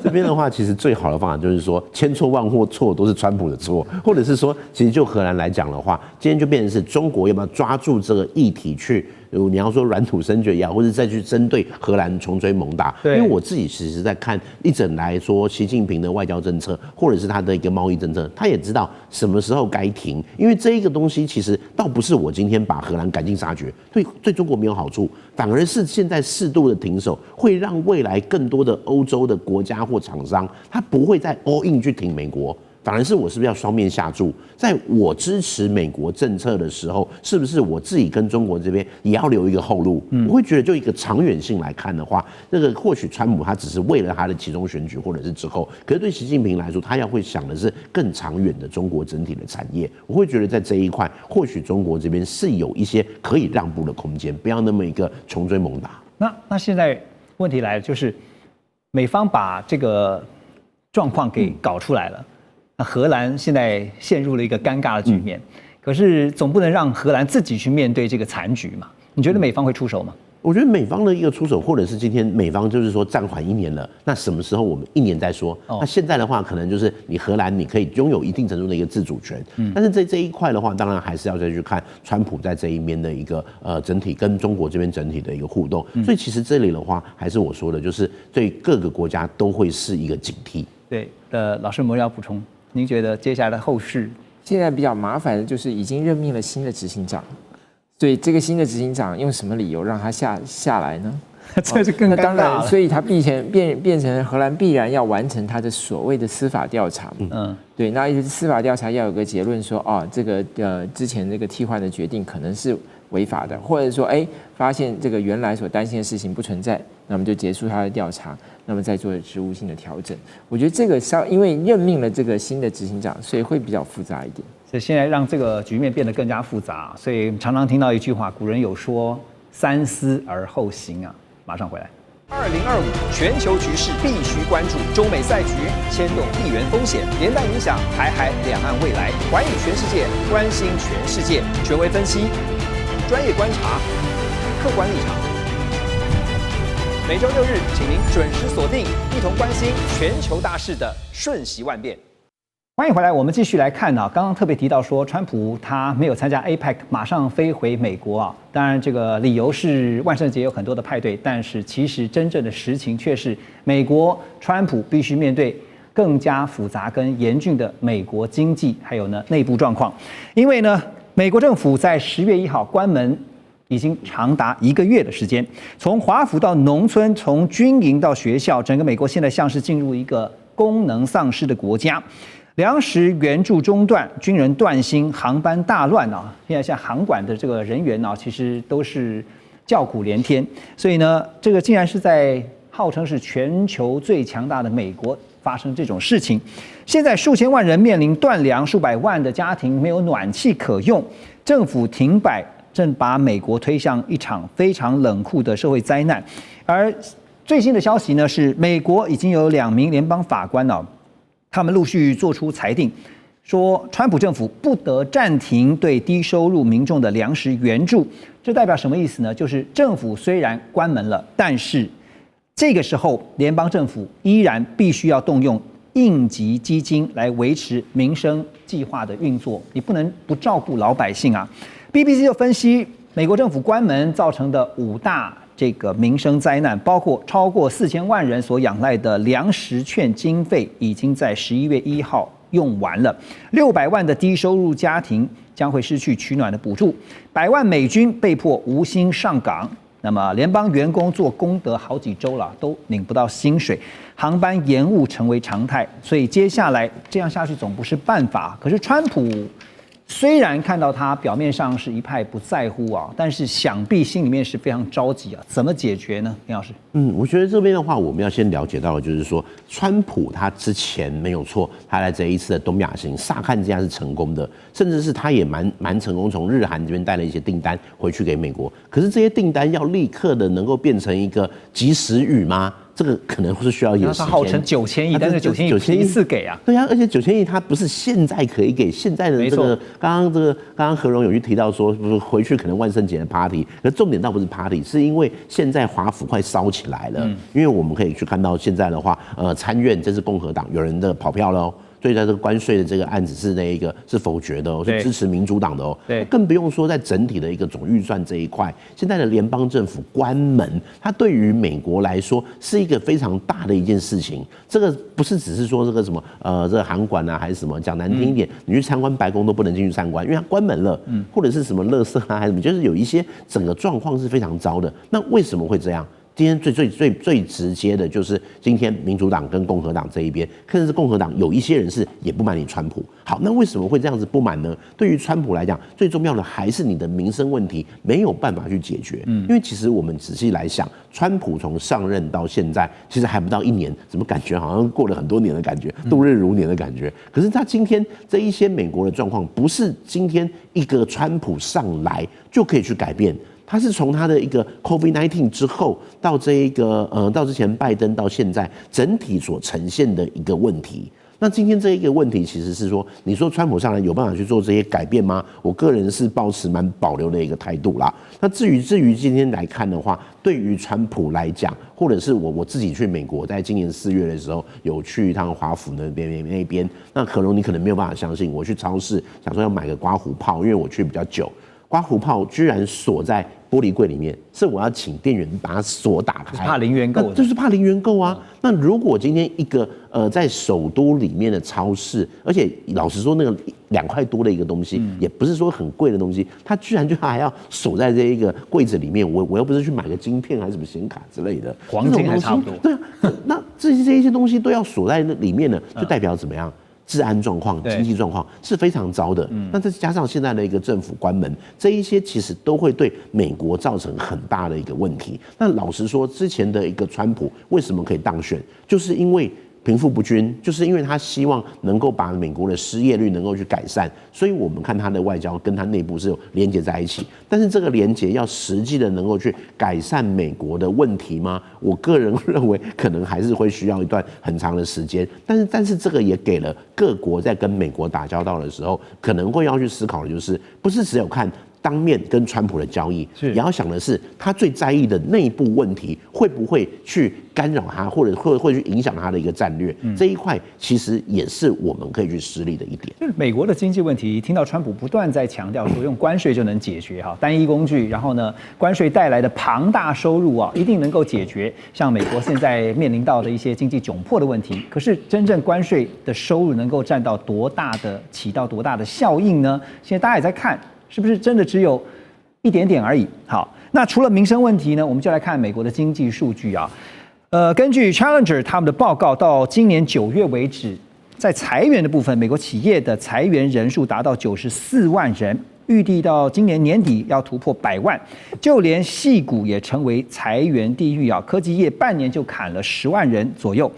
这边的话，其实最好的方法就是说，千错万错都是川普的错，或者是说，其实就荷兰来讲的话，今天就变成是中国要不要抓住这个议题去，你要说软土生绝也好，或者再去针对荷兰穷追猛打。因为我自己其实在看一整来说，习近平的外交政策，或者是他的一个贸易政策，他也知道什么时候该停，因为这一个东西其实倒不是我今天把荷兰赶尽杀绝，对中国没有好处，反而是现在适度的停手，会让未来更多的欧洲的国家或厂商，他不会再 all in 去挺美国。反而是我是不是要双面下注？在我支持美国政策的时候，是不是我自己跟中国这边也要留一个后路？我会觉得，就一个长远性来看的话，那个或许川普他只是为了他的其中选举或者是之后，可是对习近平来说，他要会想的是更长远的中国整体的产业。我会觉得在这一块，或许中国这边是有一些可以让步的空间，不要那么一个穷追猛打。那现在问题来了，就是美方把这个状况给搞出来了。那荷兰现在陷入了一个尴尬的局面，可是总不能让荷兰自己去面对这个残局嘛？你觉得美方会出手吗？我觉得美方的一个出手，或者是今天美方就是说暂缓1年了，那什么时候我们1年再说？那现在的话，可能就是你荷兰你可以拥有一定程度的一个自主权，但是在这一块的话，当然还是要再去看川普在这一边的一个整体跟中国这边整体的一个互动。所以其实这里的话，还是我说的，就是对各个国家都会是一个警惕。对，老师有没有要补充？您觉得接下来的后事？现在比较麻烦的就是已经任命了新的执行长，所以这个新的执行长用什么理由让他下来呢？这是更尴尬了。那当然，所以他变成荷兰必然要完成他的所谓的司法调查。对，那司法调查要有个结论说，这个之前这个替换的决定可能是违法的，或者说发现这个原来所担心的事情不存在，那么就结束他的调查，那么再做职务性的调整。我觉得这个因为任命了这个新的执行长，所以会比较复杂一点。所以现在让这个局面变得更加复杂，所以常常听到一句话，古人有说“三思而后行”啊。马上回来。2025全球局势必须关注，中美赛局牵动地缘风险，连带影响台海两岸未来。环宇全世界，关心全世界，权威分析。专业观察，客观立场。每周6日，请您准时锁定，一同关心全球大事的瞬息万变。欢迎回来，我们继续来看啊。刚刚特别提到说，川普他没有参加 APEC， 马上飞回美国啊。当然，这个理由是万圣节有很多的派对，但是其实真正的实情却是，美国川普必须面对更加复杂跟严峻的美国经济还有呢内部状况。因为呢，美国政府在10月1号关门，已经长达1个月的时间，从华府到农村，从军营到学校，整个美国现在像是进入一个功能丧失的国家。粮食援助中断，军人断薪，航班大乱啊！现在像航管的这个人员啊，其实都是叫苦连天。所以呢，这个竟然是在号称是全球最强大的美国发生这种事情。现在数千万人面临断粮，数百万的家庭没有暖气可用，政府停摆，正把美国推向一场非常冷酷的社会灾难。而最新的消息呢，是美国已经有2名联邦法官哦。他们陆续做出裁定，说川普政府不得暂停对低收入民众的粮食援助。这代表什么意思呢？就是政府虽然关门了，但是这个时候联邦政府依然必须要动用应急基金来维持民生计划的运作，你不能不照顾老百姓啊。BBC 就分析美国政府关门造成的5大这个民生灾难，包括超过4000万人所仰赖的粮食券经费已经在11月1号用完了，600万的低收入家庭将会失去取暖的补助，100万美军被迫无薪上岗，那么联邦员工做功德好几周了都领不到薪水，航班延误成为常态，所以接下来这样下去总不是办法。可是川普虽然看到他表面上是一派不在乎啊，但是想必心里面是非常着急啊，怎么解决呢？林老师，我觉得这边的话，我们要先了解到的就是说，川普他之前没有错，他在这一次的东亚行，乍看之下是成功的，甚至是他也蛮成功，从日韩这边带了一些订单回去给美国。可是这些订单要立刻的能够变成一个及时雨吗？这个可能是需要一点时间。他号称9000亿，但是9000亿一次给啊。对啊，而且9000亿它不是现在可以给，现在的这个刚刚何荣有去提到说，回去可能万圣节的 party， 可重点倒不是 party， 是因为现在华府快烧起来了。因为我们可以去看到现在的话，参院这是共和党有人的跑票喽。所以在这个关税的这个案子是否决的哦，是支持民主党的哦。对，更不用说在整体的一个总预算这一块，现在的联邦政府关门，它对于美国来说是一个非常大的一件事情。这个不是只是说这个什么这个航管啊，还是什么，讲难听一点，你去参观白宫都不能进去参观，因为它关门了。或者是什么垃圾啊，还是什么，就是有一些整个状况是非常糟的。那为什么会这样？今天最直接的就是今天民主党跟共和党这一边，甚至是共和党有一些人是也不满你川普。好，那为什么会这样子不满呢？对于川普来讲，最重要的还是你的民生问题没有办法去解决。因为其实我们仔细来想，川普从上任到现在，其实还不到1年，怎么感觉好像过了很多年的感觉，度日如年的感觉。可是他今天这一些美国的状况，不是今天一个川普上来就可以去改变。他是从他的一个 COVID-19 之后到这一个到之前拜登到现在整体所呈现的一个问题。那今天这一个问题其实是说，你说川普上来有办法去做这些改变吗？我个人是抱持蛮保留的一个态度啦。那至于今天来看的话，对于川普来讲，或者是我自己去美国，在今年4月的时候有去一趟华府那边，那可能你可能没有办法相信，我去超市想说要买个刮胡泡，因为我去比较久。刮胡泡居然锁在玻璃柜里面，是我要请店员把锁打开，怕零元购，就是怕零元购啊。那如果今天一个在首都里面的超市，而且老实说，那个2块多的一个东西，也不是说很贵的东西，它居然就还要锁在这一个柜子里面，我又不是去买个晶片还是什么显卡之类的，黄金还差不多。对啊，那这一些东西都要锁在那里面呢，就代表怎么样？治安状况、经济状况是非常糟的。那再加上现在的一个政府关门，这一些其实都会对美国造成很大的一个问题。那老实说，之前的一个川普为什么可以当选，就是因为贫富不均，就是因为他希望能够把美国的失业率能够去改善，所以我们看他的外交跟他内部是有连结在一起。但是这个连结要实际的能够去改善美国的问题吗？我个人认为可能还是会需要一段很长的时间。但是这个也给了各国在跟美国打交道的时候，可能会要去思考的就是，不是只有看当面跟川普的交易，是也要想的是他最在意的内部问题会不会去干扰他，或者会去影响他的一个战略。这一块其实也是我们可以去施力的一点。就是美国的经济问题，听到川普不断在强调说用关税就能解决哈，单一工具，然后呢，关税带来的庞大收入啊，一定能够解决像美国现在面临到的一些经济窘迫的问题。可是真正关税的收入能够起到多大的效应呢？现在大家也在看，是不是真的只有一点点而已？好，那除了民生问题呢，我们就来看美国的经济数据啊。根据 Challenger 他们的报告，到今年9月为止，在裁员的部分，美国企业的裁员人数达到94万人，预计到今年年底要突破100万。就连矽谷也成为裁员地狱啊！科技业半年就砍了10万人左右。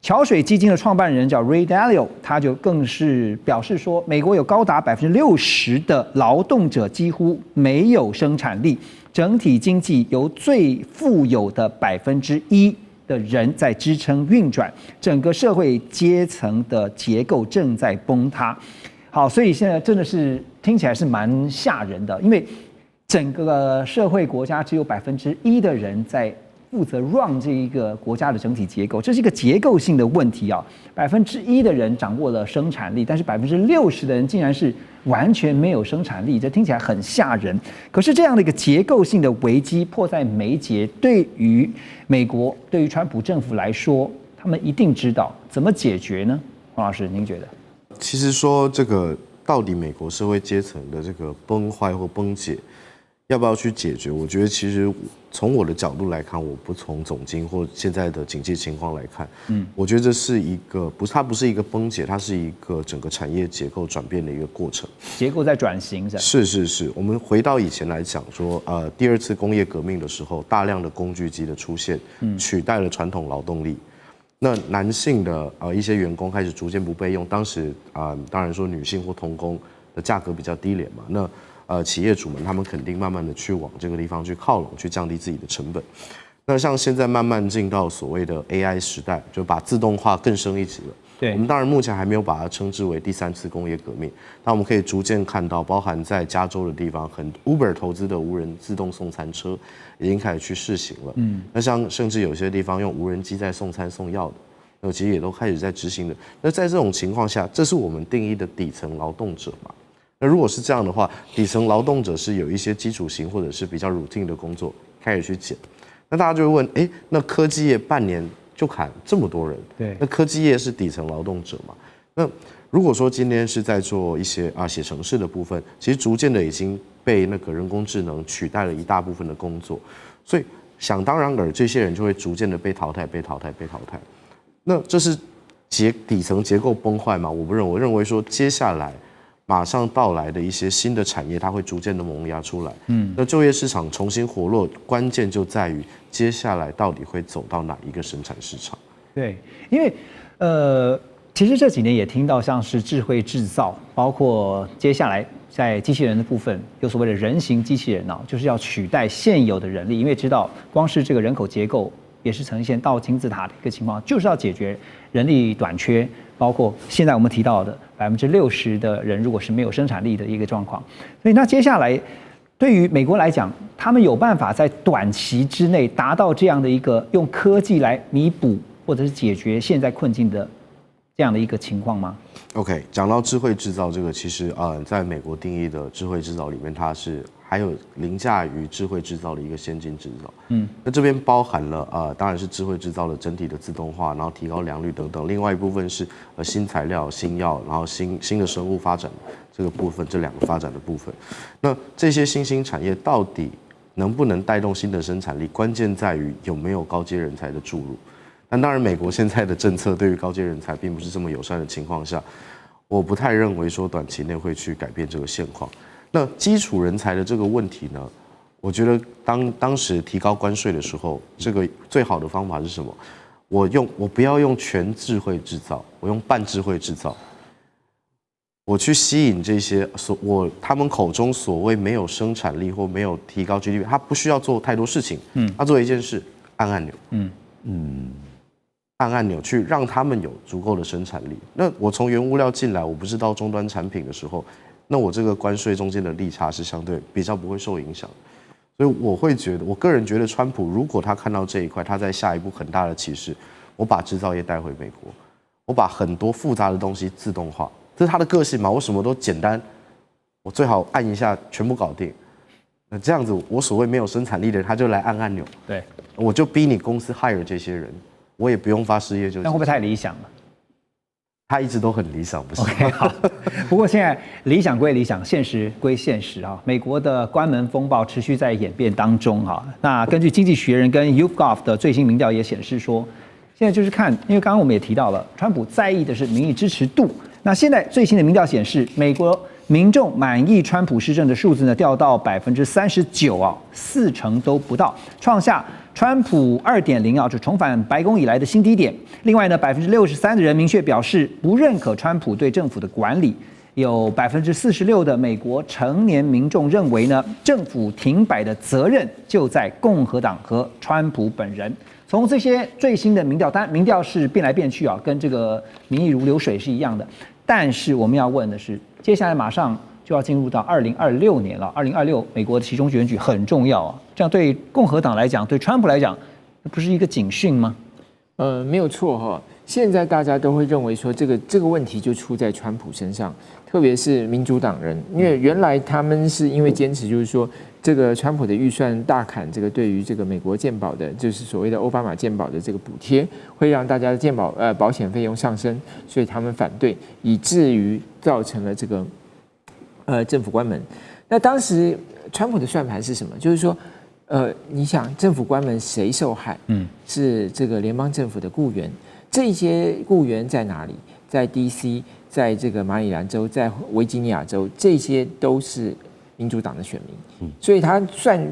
桥水基金的创办人叫 Ray Dalio， 他就更是表示说，美国有高达60%的劳动者几乎没有生产力，整体经济由最富有的1%的人在支撑运转，整个社会阶层的结构正在崩塌。好，所以现在真的是听起来是蛮吓人的，因为整个社会国家只有1%的人在负责 run 这一个国家的整体结构，这是一个结构性的问题啊。1%的人掌握了生产力，但是60%的人竟然是完全没有生产力，这听起来很吓人。可是这样的一个结构性的危机迫在眉睫，对于美国，对于川普政府来说，他们一定知道怎么解决呢？黄老师，您觉得？其实说这个到底美国社会阶层的这个崩坏或崩解，要不要去解决？我觉得其实从我的角度来看，我不从总经或现在的经济情况来看，我觉得这是一个它不是一个崩解，它是一个整个产业结构转变的一个过程。结构在转型是。我们回到以前来讲说，第2次工业革命的时候，大量的工具机的出现，取代了传统劳动力。那男性的一些员工开始逐渐不被用，当时当然说女性或童工的价格比较低廉嘛，那企业主们他们肯定慢慢的去往这个地方去靠拢，去降低自己的成本。那像现在慢慢进到所谓的 AI 时代，就把自动化更升一级了。对，我们当然目前还没有把它称之为第3次工业革命，但我们可以逐渐看到，包含在加州的地方，Uber 投资的无人自动送餐车已经开始去试行了。那像甚至有些地方用无人机在送餐送药的，那其实也都开始在执行的。那在这种情况下，这是我们定义的底层劳动者嘛？那如果是这样的话，底层劳动者是有一些基础型或者是比较 routine 的工作开始去减，那大家就会问，那科技业半年就砍这么多人，对，那科技业是底层劳动者嘛？那如果说今天是在做一些写程式的部分，其实逐渐的已经被那个人工智能取代了一大部分的工作，所以想当然尔，这些人就会逐渐的被淘汰。那这是底层结构崩坏吗？我认为说接下来马上到来的一些新的产业，它会逐渐的萌芽出来。那就业市场重新活络，关键就在于接下来到底会走到哪一个生产市场。对，因为其实这几年也听到像是智慧制造，包括接下来在机器人的部分有所谓的人形机器人啊，就是要取代现有的人力，因为知道光是这个人口结构也是呈现倒金字塔的一个情况，就是要解决人力短缺，包括现在我们提到的60%的人如果是没有生产力的一个状况。所以那接下来对于美国来讲，他们有办法在短期之内达到这样的一个用科技来弥补或者是解决现在困境的这样的一个情况吗？ OK， 讲到智慧制造这个，其实在美国定义的智慧制造里面，它是还有凌驾于智慧制造的一个先进制造。那这边包含了当然是智慧制造的整体的自动化，然后提高良率等等。另外一部分是新材料、新药，然后新的生物发展这个部分，这2个发展的部分。那这些新兴产业到底能不能带动新的生产力？关键在于有没有高阶人才的注入。但当然，美国现在的政策对于高阶人才并不是这么友善的情况下，我不太认为说短期内会去改变这个现况。那基础人才的这个问题呢？我觉得当时提高关税的时候，这个最好的方法是什么？我不要用全智慧制造，我用半智慧制造。我去吸引这些他们口中所谓没有生产力或没有提高 GDP， 他不需要做太多事情，他做一件事，按按钮，按按钮去让他们有足够的生产力。那我从原物料进来，我不是到终端产品的时候，那我这个关税中间的利差是相对比较不会受影响。所以我个人觉得，川普如果他看到这一块，他在下一步很大的歧视，我把制造业带回美国，我把很多复杂的东西自动化，这是他的个性嘛？我什么都简单，我最好按一下全部搞定。那这样子，我所谓没有生产力的人，他就来按按钮，对，我就逼你公司 hire 这些人，我也不用发失业救济。那会不会太理想了？他一直都很理想，不是 ？OK， 好。不过现在理想归理想，现实归现实啊。美国的关门风暴持续在演变当中啊。那根据《经济学人》跟 YouGov 的最新民调也显示说，现在就是看，因为刚刚我们也提到了，川普在意的是民意支持度。那现在最新的民调显示，美国民众满意川普施政的数字呢，掉到39%啊，40%都不到，创下川普2.0啊，就重返白宫以来的新低点。另外呢，63%的人明确表示不认可川普对政府的管理。有46%的美国成年民众认为呢，政府停摆的责任就在共和党和川普本人。从这些最新的民调，当然民调是变来变去啊，跟这个民意如流水是一样的。但是我们要问的是，接下来马上就要进入到2026年了。2026美国的期中选举很重要啊，这样对共和党来讲，对川普来讲，不是一个警讯吗？没有错哈。现在大家都会认为说，这个问题就出在川普身上，特别是民主党人，因为原来他们是因为坚持就是说，这个川普的预算大砍，这个对于这个美国健保的，就是所谓的奥巴马健保的这个补贴，会让大家的健保保险费用上升，所以他们反对，以至于造成了这个政府关门。那当时川普的算盘是什么？就是说。你想政府关门谁受害？是这个联邦政府的雇员。这些雇员在哪里？在 DC， 在这个马里兰州，在维吉尼亚州，这些都是民主党的选民。所以他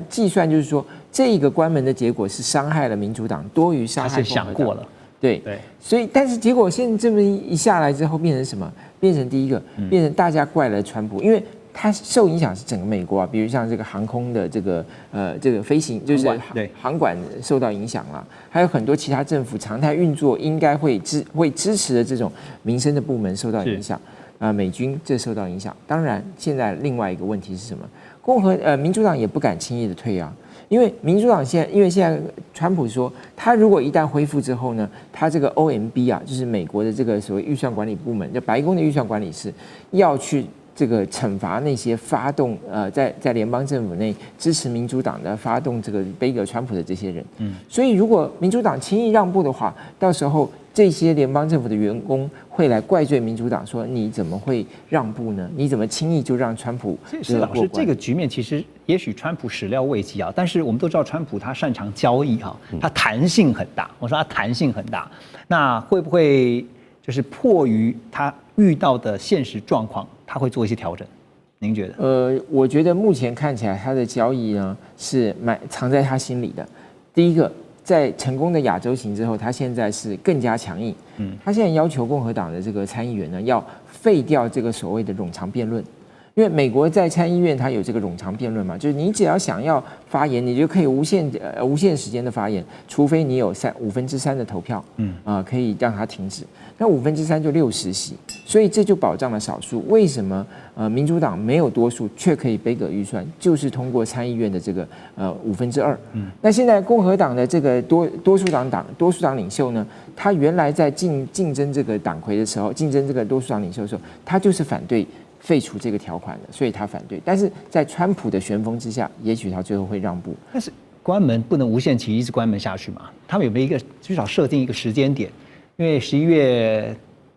计算就是说，这个关门的结果是伤害了民主党多于伤害共和党。他是想过了。对，所以但是结果现在这么一下来之后，变成什么？变成第一个，变成大家怪了川普，因为。它受影响是整个美国啊，比如像这个航空的这个飞行，就是航管受到影响了，还有很多其他政府常态运作应该会支持的这种民生的部门受到影响，美军这受到影响。当然，现在另外一个问题是什么？民主党也不敢轻易的退啊，因为民主党现在川普说，他如果一旦恢复之后呢，他这个 OMB 啊，就是美国的这个所谓预算管理部门，就白宫的预算管理室要去。这个惩罚那些发动在联邦政府内支持民主党的发动这个背革川普的这些人，所以如果民主党轻易让步的话，到时候这些联邦政府的员工会来怪罪民主党，说你怎么会让步呢？你怎么轻易就让川普是老师这个局面其实也许川普始料未及啊，但是我们都知道川普他擅长交易哈，他弹性很大。我说他弹性很大，那会不会就是迫于他遇到的现实状况？他会做一些调整，您觉得？我觉得目前看起来他的交易呢是藏在他心里的。第一个，在成功的亚洲行之后，他现在是更加强硬。他现在要求共和党的这个参议员呢，要废掉这个所谓的冗长辩论。因为美国在参议院它有这个冗长辩论嘛，就是你只要想要发言，你就可以无限时间的发言，除非你有3/5的投票，可以让它停止。那3/5就60席，所以这就保障了少数。为什么民主党没有多数却可以背革预算，就是通过参议院的这个2/5。那现在共和党的这个多数党领袖呢，他原来在竞争这个党魁的时候，竞争这个多数党领袖的时候，他就是反对。废除这个条款的，所以他反对。但是在川普的旋风之下，也许他最后会让步。但是关门不能无限期一直关门下去嘛？他们有没有至少设定一个时间点？因为11月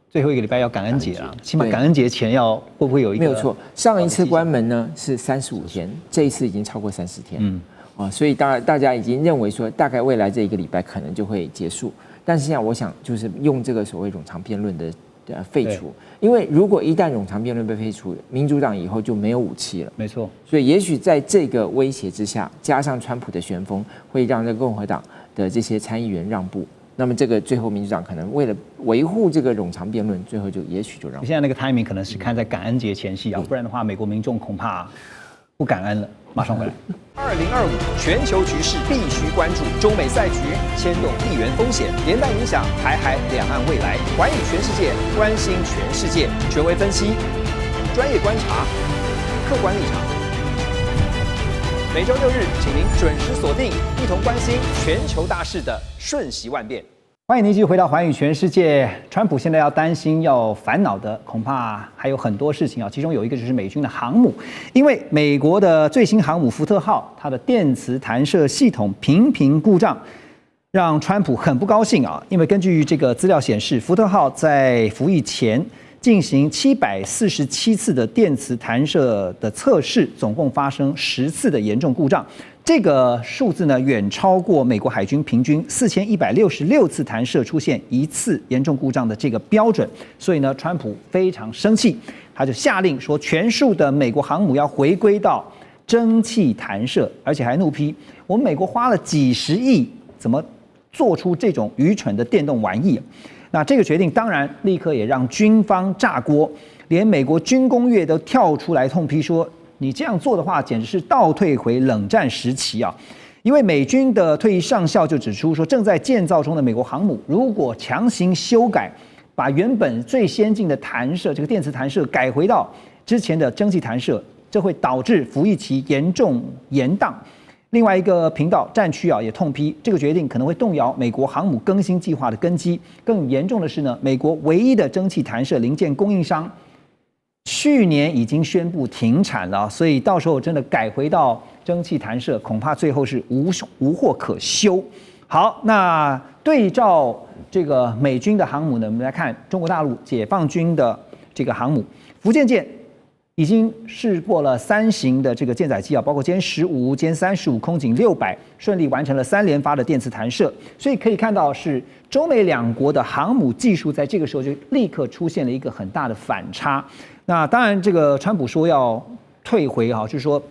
最后一个礼拜要感恩节了，起码感恩节前会不会有一个？没有错，上一次关门呢是35天，这一次已经超过30天。所以大家已经认为说，大概未来这一个礼拜可能就会结束。但是现在我想就是用这个所谓冗长辩论的。废除，因为如果一旦冗长辩论被废除，民主党以后就没有武器了。没错，所以也许在这个威胁之下，加上川普的旋风，会让这个共和党的这些参议员让步。那么这个最后民主党可能为了维护这个冗长辩论，最后也许就让步。现在那个 timing 可能是看在感恩节前夕啊，不然的话，美国民众恐怕不感恩了。马上回来。2025全球局势必须关注，中美赛局牵动地缘风险，连带影响台海两岸未来。环宇全世界，关心全世界，权威分析。专业观察，客观立场。每周6日，请您准时锁定，一同关心全球大事的瞬息万变。欢迎您继续回到《寰宇全世界》。川普现在要担心、要烦恼的，恐怕还有很多事情啊。其中有一个就是美军的航母，因为美国的最新航母福特号，它的电磁弹射系统频频故障，让川普很不高兴啊。因为根据这个资料显示，福特号在服役前进行747次的电磁弹射的测试，总共发生10次的严重故障。这个数字呢，远超过美国海军平均4166次弹射出现1次严重故障的这个标准。所以呢，川普非常生气，他就下令说，全数的美国航母要回归到蒸汽弹射，而且还怒批我们美国花了几十亿，怎么做出这种愚蠢的电动玩意？那这个决定当然立刻也让军方炸锅，连美国军工业都跳出来痛批说，你这样做的话，简直是倒退回冷战时期啊！因为美军的退役上校就指出说，正在建造中的美国航母，如果强行修改，把原本最先进的弹射这个电磁弹射改回到之前的蒸汽弹射，这会导致服役期严重延宕。另外一个频道战区啊也痛批这个决定可能会动摇美国航母更新计划的根基。更严重的是呢，美国唯一的蒸汽弹射零件供应商去年已经宣布停产了，所以到时候真的改回到蒸汽弹射，恐怕最后是无货可修。好，那对照这个美军的航母呢，我们来看中国大陆解放军的这个航母福建舰。已经试过了3型的这个舰载机啊，包括歼15、歼35、空警600，顺利完成了3连发的电磁弹射。所以可以看到，是中美两国的航母技术在这个时候就立刻出现了一个很大的反差。那当然，这个川普说要退回啊，就是说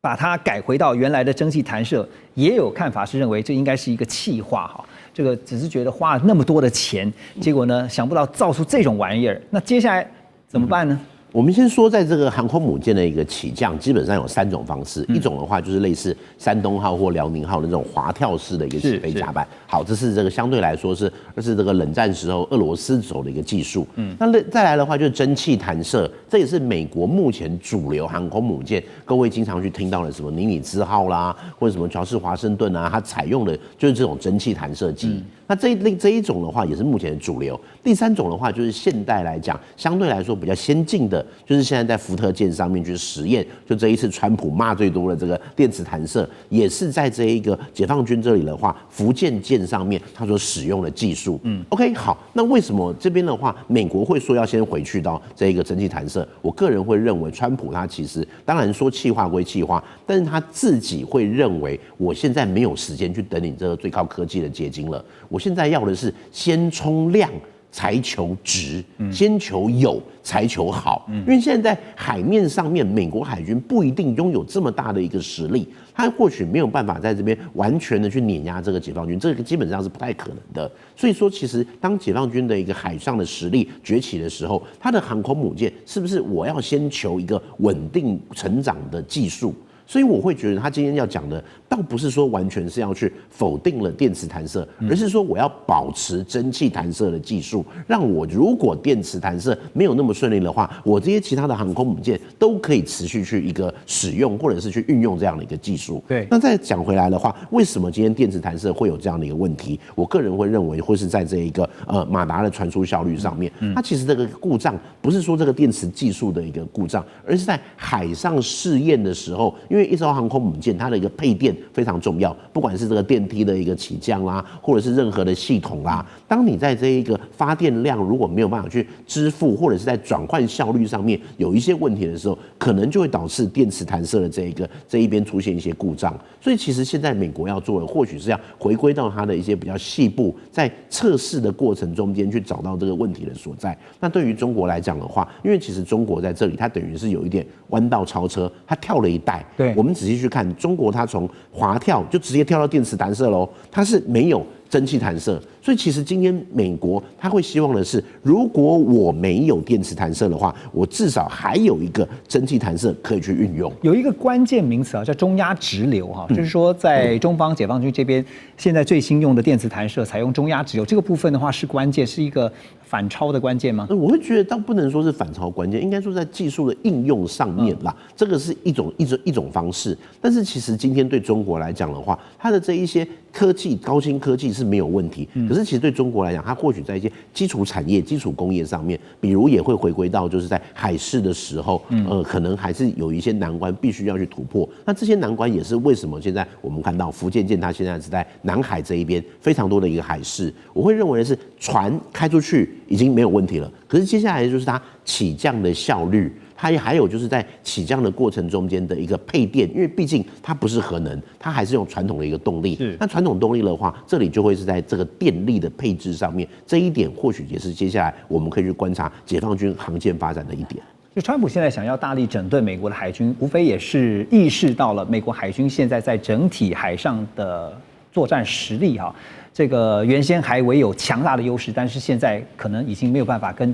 把它改回到原来的蒸汽弹射，也有看法是认为这应该是一个气话哈。这个只是觉得花了那么多的钱，结果呢想不到造出这种玩意儿。那接下来怎么办呢？我们先说，在这个航空母舰的一个起降，基本上有3种方式。一种的话就是类似山东号或辽宁号的那种滑跳式的一个起飞甲板。好，这是这个相对来说是这个冷战时候俄罗斯走的一个技术。那再来的话就是蒸汽弹射，这也是美国目前主流航空母舰，各位经常去听到的什么尼米兹号啦，或者什么乔治华盛顿啊，它采用的就是这种蒸汽弹射机。那这一种的话也是目前的主流。第3种的话就是现代来讲相对来说比较先进的，就是现在在福特舰上面去实验，就这一次川普骂最多的这个电磁弹射，也是在这一个解放军这里的话，福建舰上面他所使用的技术。OK， 好，那为什么这边的话，美国会说要先回去到这一个蒸汽弹射？我个人会认为，川普他其实当然说气话归气话，但是他自己会认为，我现在没有时间去等你这个最高科技的结晶了。我现在要的是先冲量才求值，先求有才求好。因为现在在海面上面，美国海军不一定拥有这么大的一个实力，他或许没有办法在这边完全的去碾压这个解放军，这个基本上是不太可能的。所以说，其实当解放军的一个海上的实力崛起的时候，它的航空母舰是不是我要先求一个稳定成长的技术？所以我会觉得他今天要讲的，倒不是说完全是要去否定了电磁弹射，而是说我要保持蒸汽弹射的技术，让我如果电磁弹射没有那么顺利的话，我这些其他的航空母舰都可以持续去一个使用，或者是去运用这样的一个技术。对。那再讲回来的话，为什么今天电磁弹射会有这样的一个问题？我个人会认为会是在这一个马达的传输效率上面，它其实这个故障不是说这个电磁技术的一个故障，而是在海上试验的时候。因为一艘航空母舰，它的一个配电非常重要，不管是这个电梯的一个起降啦，或者是任何的系统啦，当你在这一个发电量如果没有办法去支付，或者是在转换效率上面有一些问题的时候，可能就会导致电磁弹射的这一边出现一些故障。所以其实现在美国要做的，或许是要回归到它的一些比较细部，在测试的过程中间去找到这个问题的所在。那对于中国来讲的话，因为其实中国在这里，它等于是有一点弯道超车，它跳了一代。对，我们仔细去看，中国它从滑跳就直接跳到电磁弹射喽，它是没有蒸汽弹射。所以其实今天美国他会希望的是，如果我没有电磁弹射的话，我至少还有一个蒸汽弹射可以去运用。有一个关键名词啊，叫中压直流哈，就是说在中方解放军这边，现在最新用的电磁弹射采用中压直流，这个部分的话是关键，是一个反超的关键吗？我会觉得倒不能说是反超关键，应该说在技术的应用上面啦，这个是一种方式。但是其实今天对中国来讲的话，它的这一些科技高新科技是没有问题，可是其实对中国来讲，它或许在一些基础产业、基础工业上面，比如也会回归到就是在海事的时候，可能还是有一些难关必须要去突破。那这些难关也是为什么现在我们看到福建舰它现在是在南海这一边非常多的一个海事，我会认为的是船开出去已经没有问题了，可是接下来就是它起降的效率。它还有就是在起降的过程中间的一个配电，因为毕竟它不是核能，它还是用传统的一个动力。那传统动力的话，这里就会是在这个电力的配置上面，这一点或许也是接下来我们可以去观察解放军航舰发展的一点。就川普现在想要大力整顿美国的海军，无非也是意识到了美国海军现在在整体海上的作战实力哈。这个原先还唯有强大的优势，但是现在可能已经没有办法跟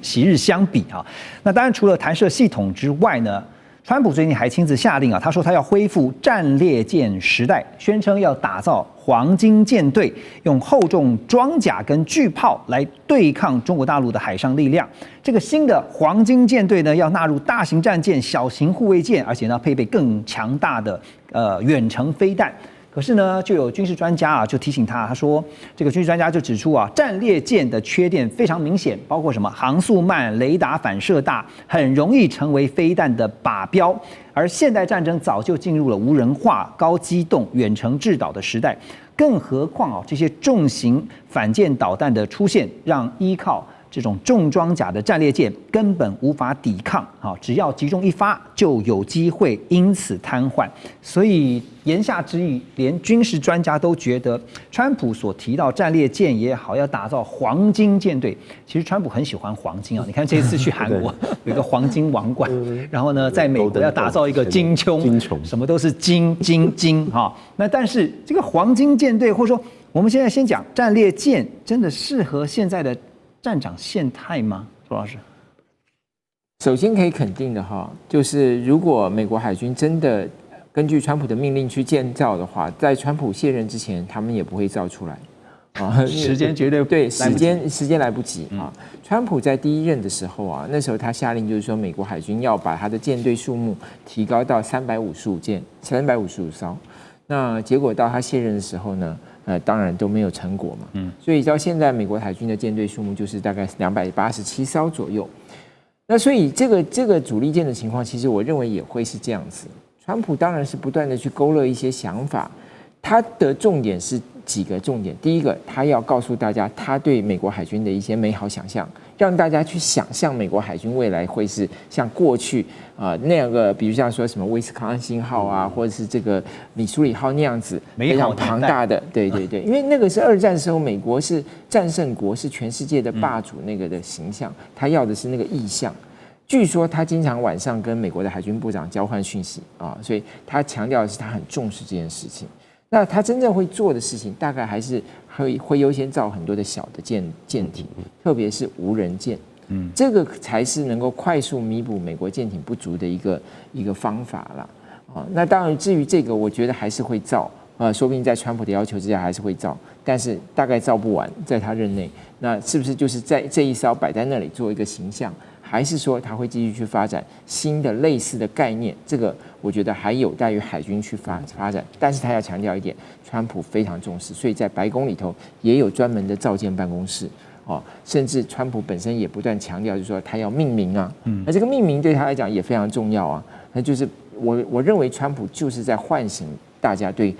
昔日相比啊。那当然，除了弹射系统之外呢，川普最近还亲自下令啊，他说他要恢复战列舰时代，宣称要打造黄金舰队，用厚重装甲跟巨炮来对抗中国大陆的海上力量。这个新的黄金舰队呢，要纳入大型战舰、小型护卫舰，而且呢配备更强大的远程飞弹。可是呢，就有军事专家啊，就提醒他说，这个军事专家就指出啊，战列舰的缺点非常明显，包括什么航速慢、雷达反射大，很容易成为飞弹的靶标。而现代战争早就进入了无人化、高机动、远程制导的时代，更何况啊，这些重型反舰导弹的出现，让依靠这种重装甲的战列舰根本无法抵抗，只要集中一发就有机会因此瘫痪。所以言下之意，连军事专家都觉得，川普所提到战列舰也好，要打造黄金舰队，其实川普很喜欢黄金啊。你看这次去韩国有一个黄金王冠，然后呢，在美国要打造一个金穹，什么都是金哈。那但是这个黄金舰队，或者说我们现在先讲战列舰，真的适合现在的战场现态吗？周老师，首先可以肯定的哈，就是如果美国海军真的根据川普的命令去建造的话，在川普卸任之前，他们也不会造出来啊。时间绝对对，时间来不及啊。川普在第一任的时候啊，那时候他下令就是说，美国海军要把他的舰队数目提高到355艘。那结果到他卸任的时候呢？当然都没有成果嘛，所以到现在美国海军的舰队数目就是大概287艘左右。那所以这个主力舰的情况，其实我认为也会是这样子。川普当然是不断的去勾勒一些想法，他的重点是几个重点。第一个，他要告诉大家他对美国海军的一些美好想象，让大家去想象美国海军未来会是像过去那样个，比如像说什么威斯康星号啊，或者是这个米苏里号那样子非常庞大的，对，因为那个是二战时候美国是战胜国，是全世界的霸主那个的形象，他要的是那个意象。据说他经常晚上跟美国的海军部长交换讯息啊，所以他强调的是他很重视这件事情。那他真正会做的事情，大概还是会优先造很多的小的舰艇，特别是无人舰。这个才是能够快速弥补美国舰艇不足的一个方法啦。啊，那当然，至于这个，我觉得还是会造。说不定在川普的要求之下还是会造，但是大概造不完，在他任内。那是不是就是在这一艘摆在那里做一个形象？还是说他会继续去发展新的类似的概念？这个我觉得还有待于海军去发展。但是他要强调一点，川普非常重视，所以在白宫里头也有专门的造舰办公室。甚至川普本身也不断强调，就是说他要命名啊，那这个命名对他来讲也非常重要啊。那就是我认为川普就是在唤醒大家对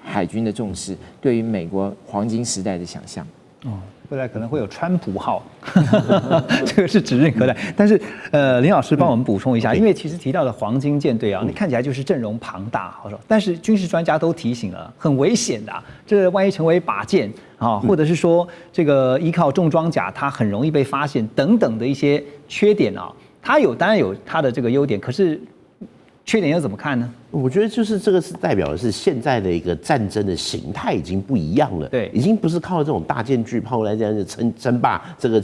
海军的重视，对于美国黄金时代的想象。未来可能会有川普号，这个是指日可待。但是林老师帮我们补充一下，因为其实提到的黄金舰队啊，你看起来就是阵容庞大，好说，但是军事专家都提醒了，很危险的，这万一成为靶舰啊，或者是说这个依靠重装甲，它很容易被发现等等的一些缺点啊，它当然有它的这个优点，可是缺点又怎么看呢？我觉得就是这个是代表的是现在的一个战争的形态已经不一样了，对，已经不是靠这种大舰巨炮来这样称霸这个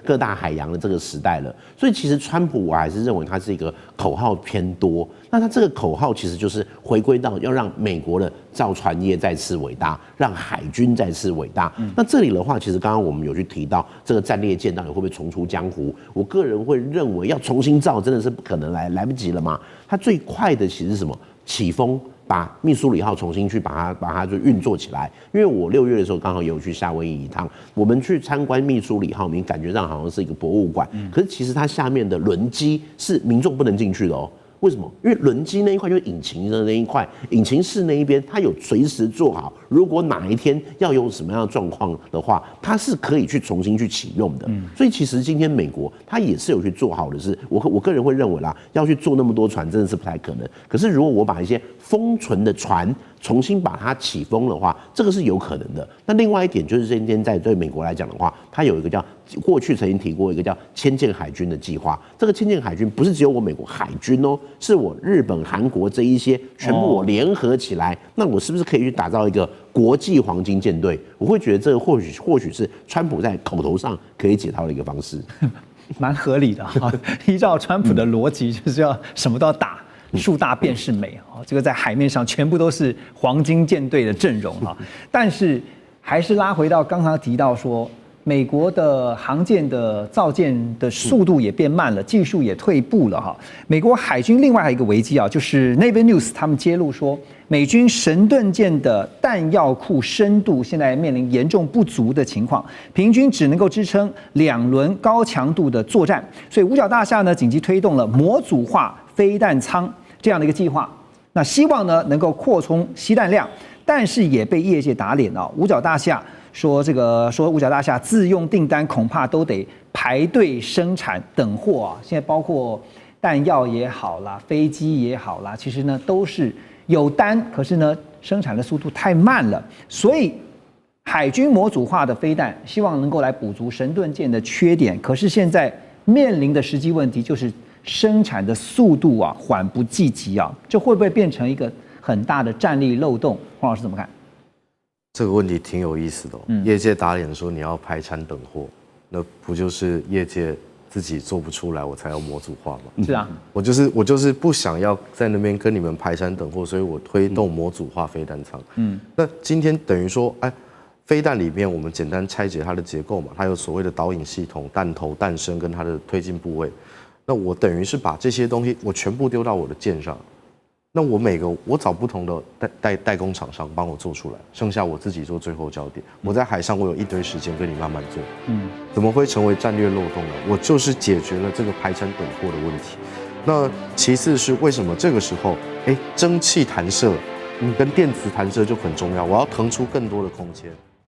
各大海洋的这个时代了。所以其实川普我还是认为他是一个口号偏多，那他这个口号其实就是回归到要让美国的造船业再次伟大，让海军再次伟大。那这里的话，其实刚刚我们有去提到这个战列舰到底会不会重出江湖？我个人会认为要重新造真的是不可能，来不及了嘛。它最快的其实是什么？起风，把密苏里号重新去把它就运作起来。因为我6月的时候刚好也有去夏威夷一趟，我们去参观密苏里号，你感觉上好像是一个博物馆，可是其实它下面的轮机是民众不能进去的哦。为什么？因为轮机那一块就是引擎的那一块，引擎室那一边，它有随时做好，如果哪一天要有什么样的状况的话，它是可以去重新去启用的。所以其实今天美国它也是有去做好的是，我个人会认为啦，要去做那么多船真的是不太可能。可是如果我把一些封存的船重新把它起风的话，这个是有可能的。那另外一点就是今天对美国来讲的话，它有一个叫过去曾经提过一个叫千舰海军的计划。这个千舰海军不是只有我美国海军哦，是我日本、韩国这一些全部我联合起来，那我是不是可以去打造一个国际黄金舰队？我会觉得这个或许是川普在口头上可以解套的一个方式，蛮合理的哈。依照川普的逻辑，就是要什么都要打。树大便是美啊！这个在海面上全部都是黄金舰队的阵容哈，但是还是拉回到刚刚提到说，美国的航舰的造舰的速度也变慢了，技术也退步了哈。美国海军另外还有一个危机啊，就是 Navy News 他们揭露说，美军神盾舰的弹药库深度现在面临严重不足的情况，平均只能够支撑2轮高强度的作战，所以五角大厦呢紧急推动了模组化飞弹舱这样的一个计划，那希望呢能够扩充吸弹量，但是也被业界打脸啊。五角大厦说五角大厦自用订单恐怕都得排队生产等货啊。现在包括弹药也好啦，飞机也好啦，其实呢都是有单，可是呢生产的速度太慢了，所以海军模组化的飞弹希望能够来补足神盾舰的缺点，可是现在面临的实际问题就是生产的速度啊缓不济急啊，这会不会变成一个很大的战力漏洞？黄老师怎么看？这个问题挺有意思的业界打脸说你要排产等货，那不就是业界自己做不出来，我才要模组化吗？是啊，我就是不想要在那边跟你们排产等货，所以我推动模组化飞弹舱。那今天等于说，飞弹里面我们简单拆解它的结构嘛，它有所谓的导引系统、弹头、弹身跟它的推进部位。那我等于是把这些东西我全部丢到我的舰上，那我找不同的代工厂商帮我做出来，剩下我自己做最后交点。我在海上我有一堆时间跟你慢慢做，怎么会成为战略漏洞呢？我就是解决了这个排产等货的问题。那其次是为什么这个时候，蒸汽弹射跟电磁弹射就很重要，我要腾出更多的空间。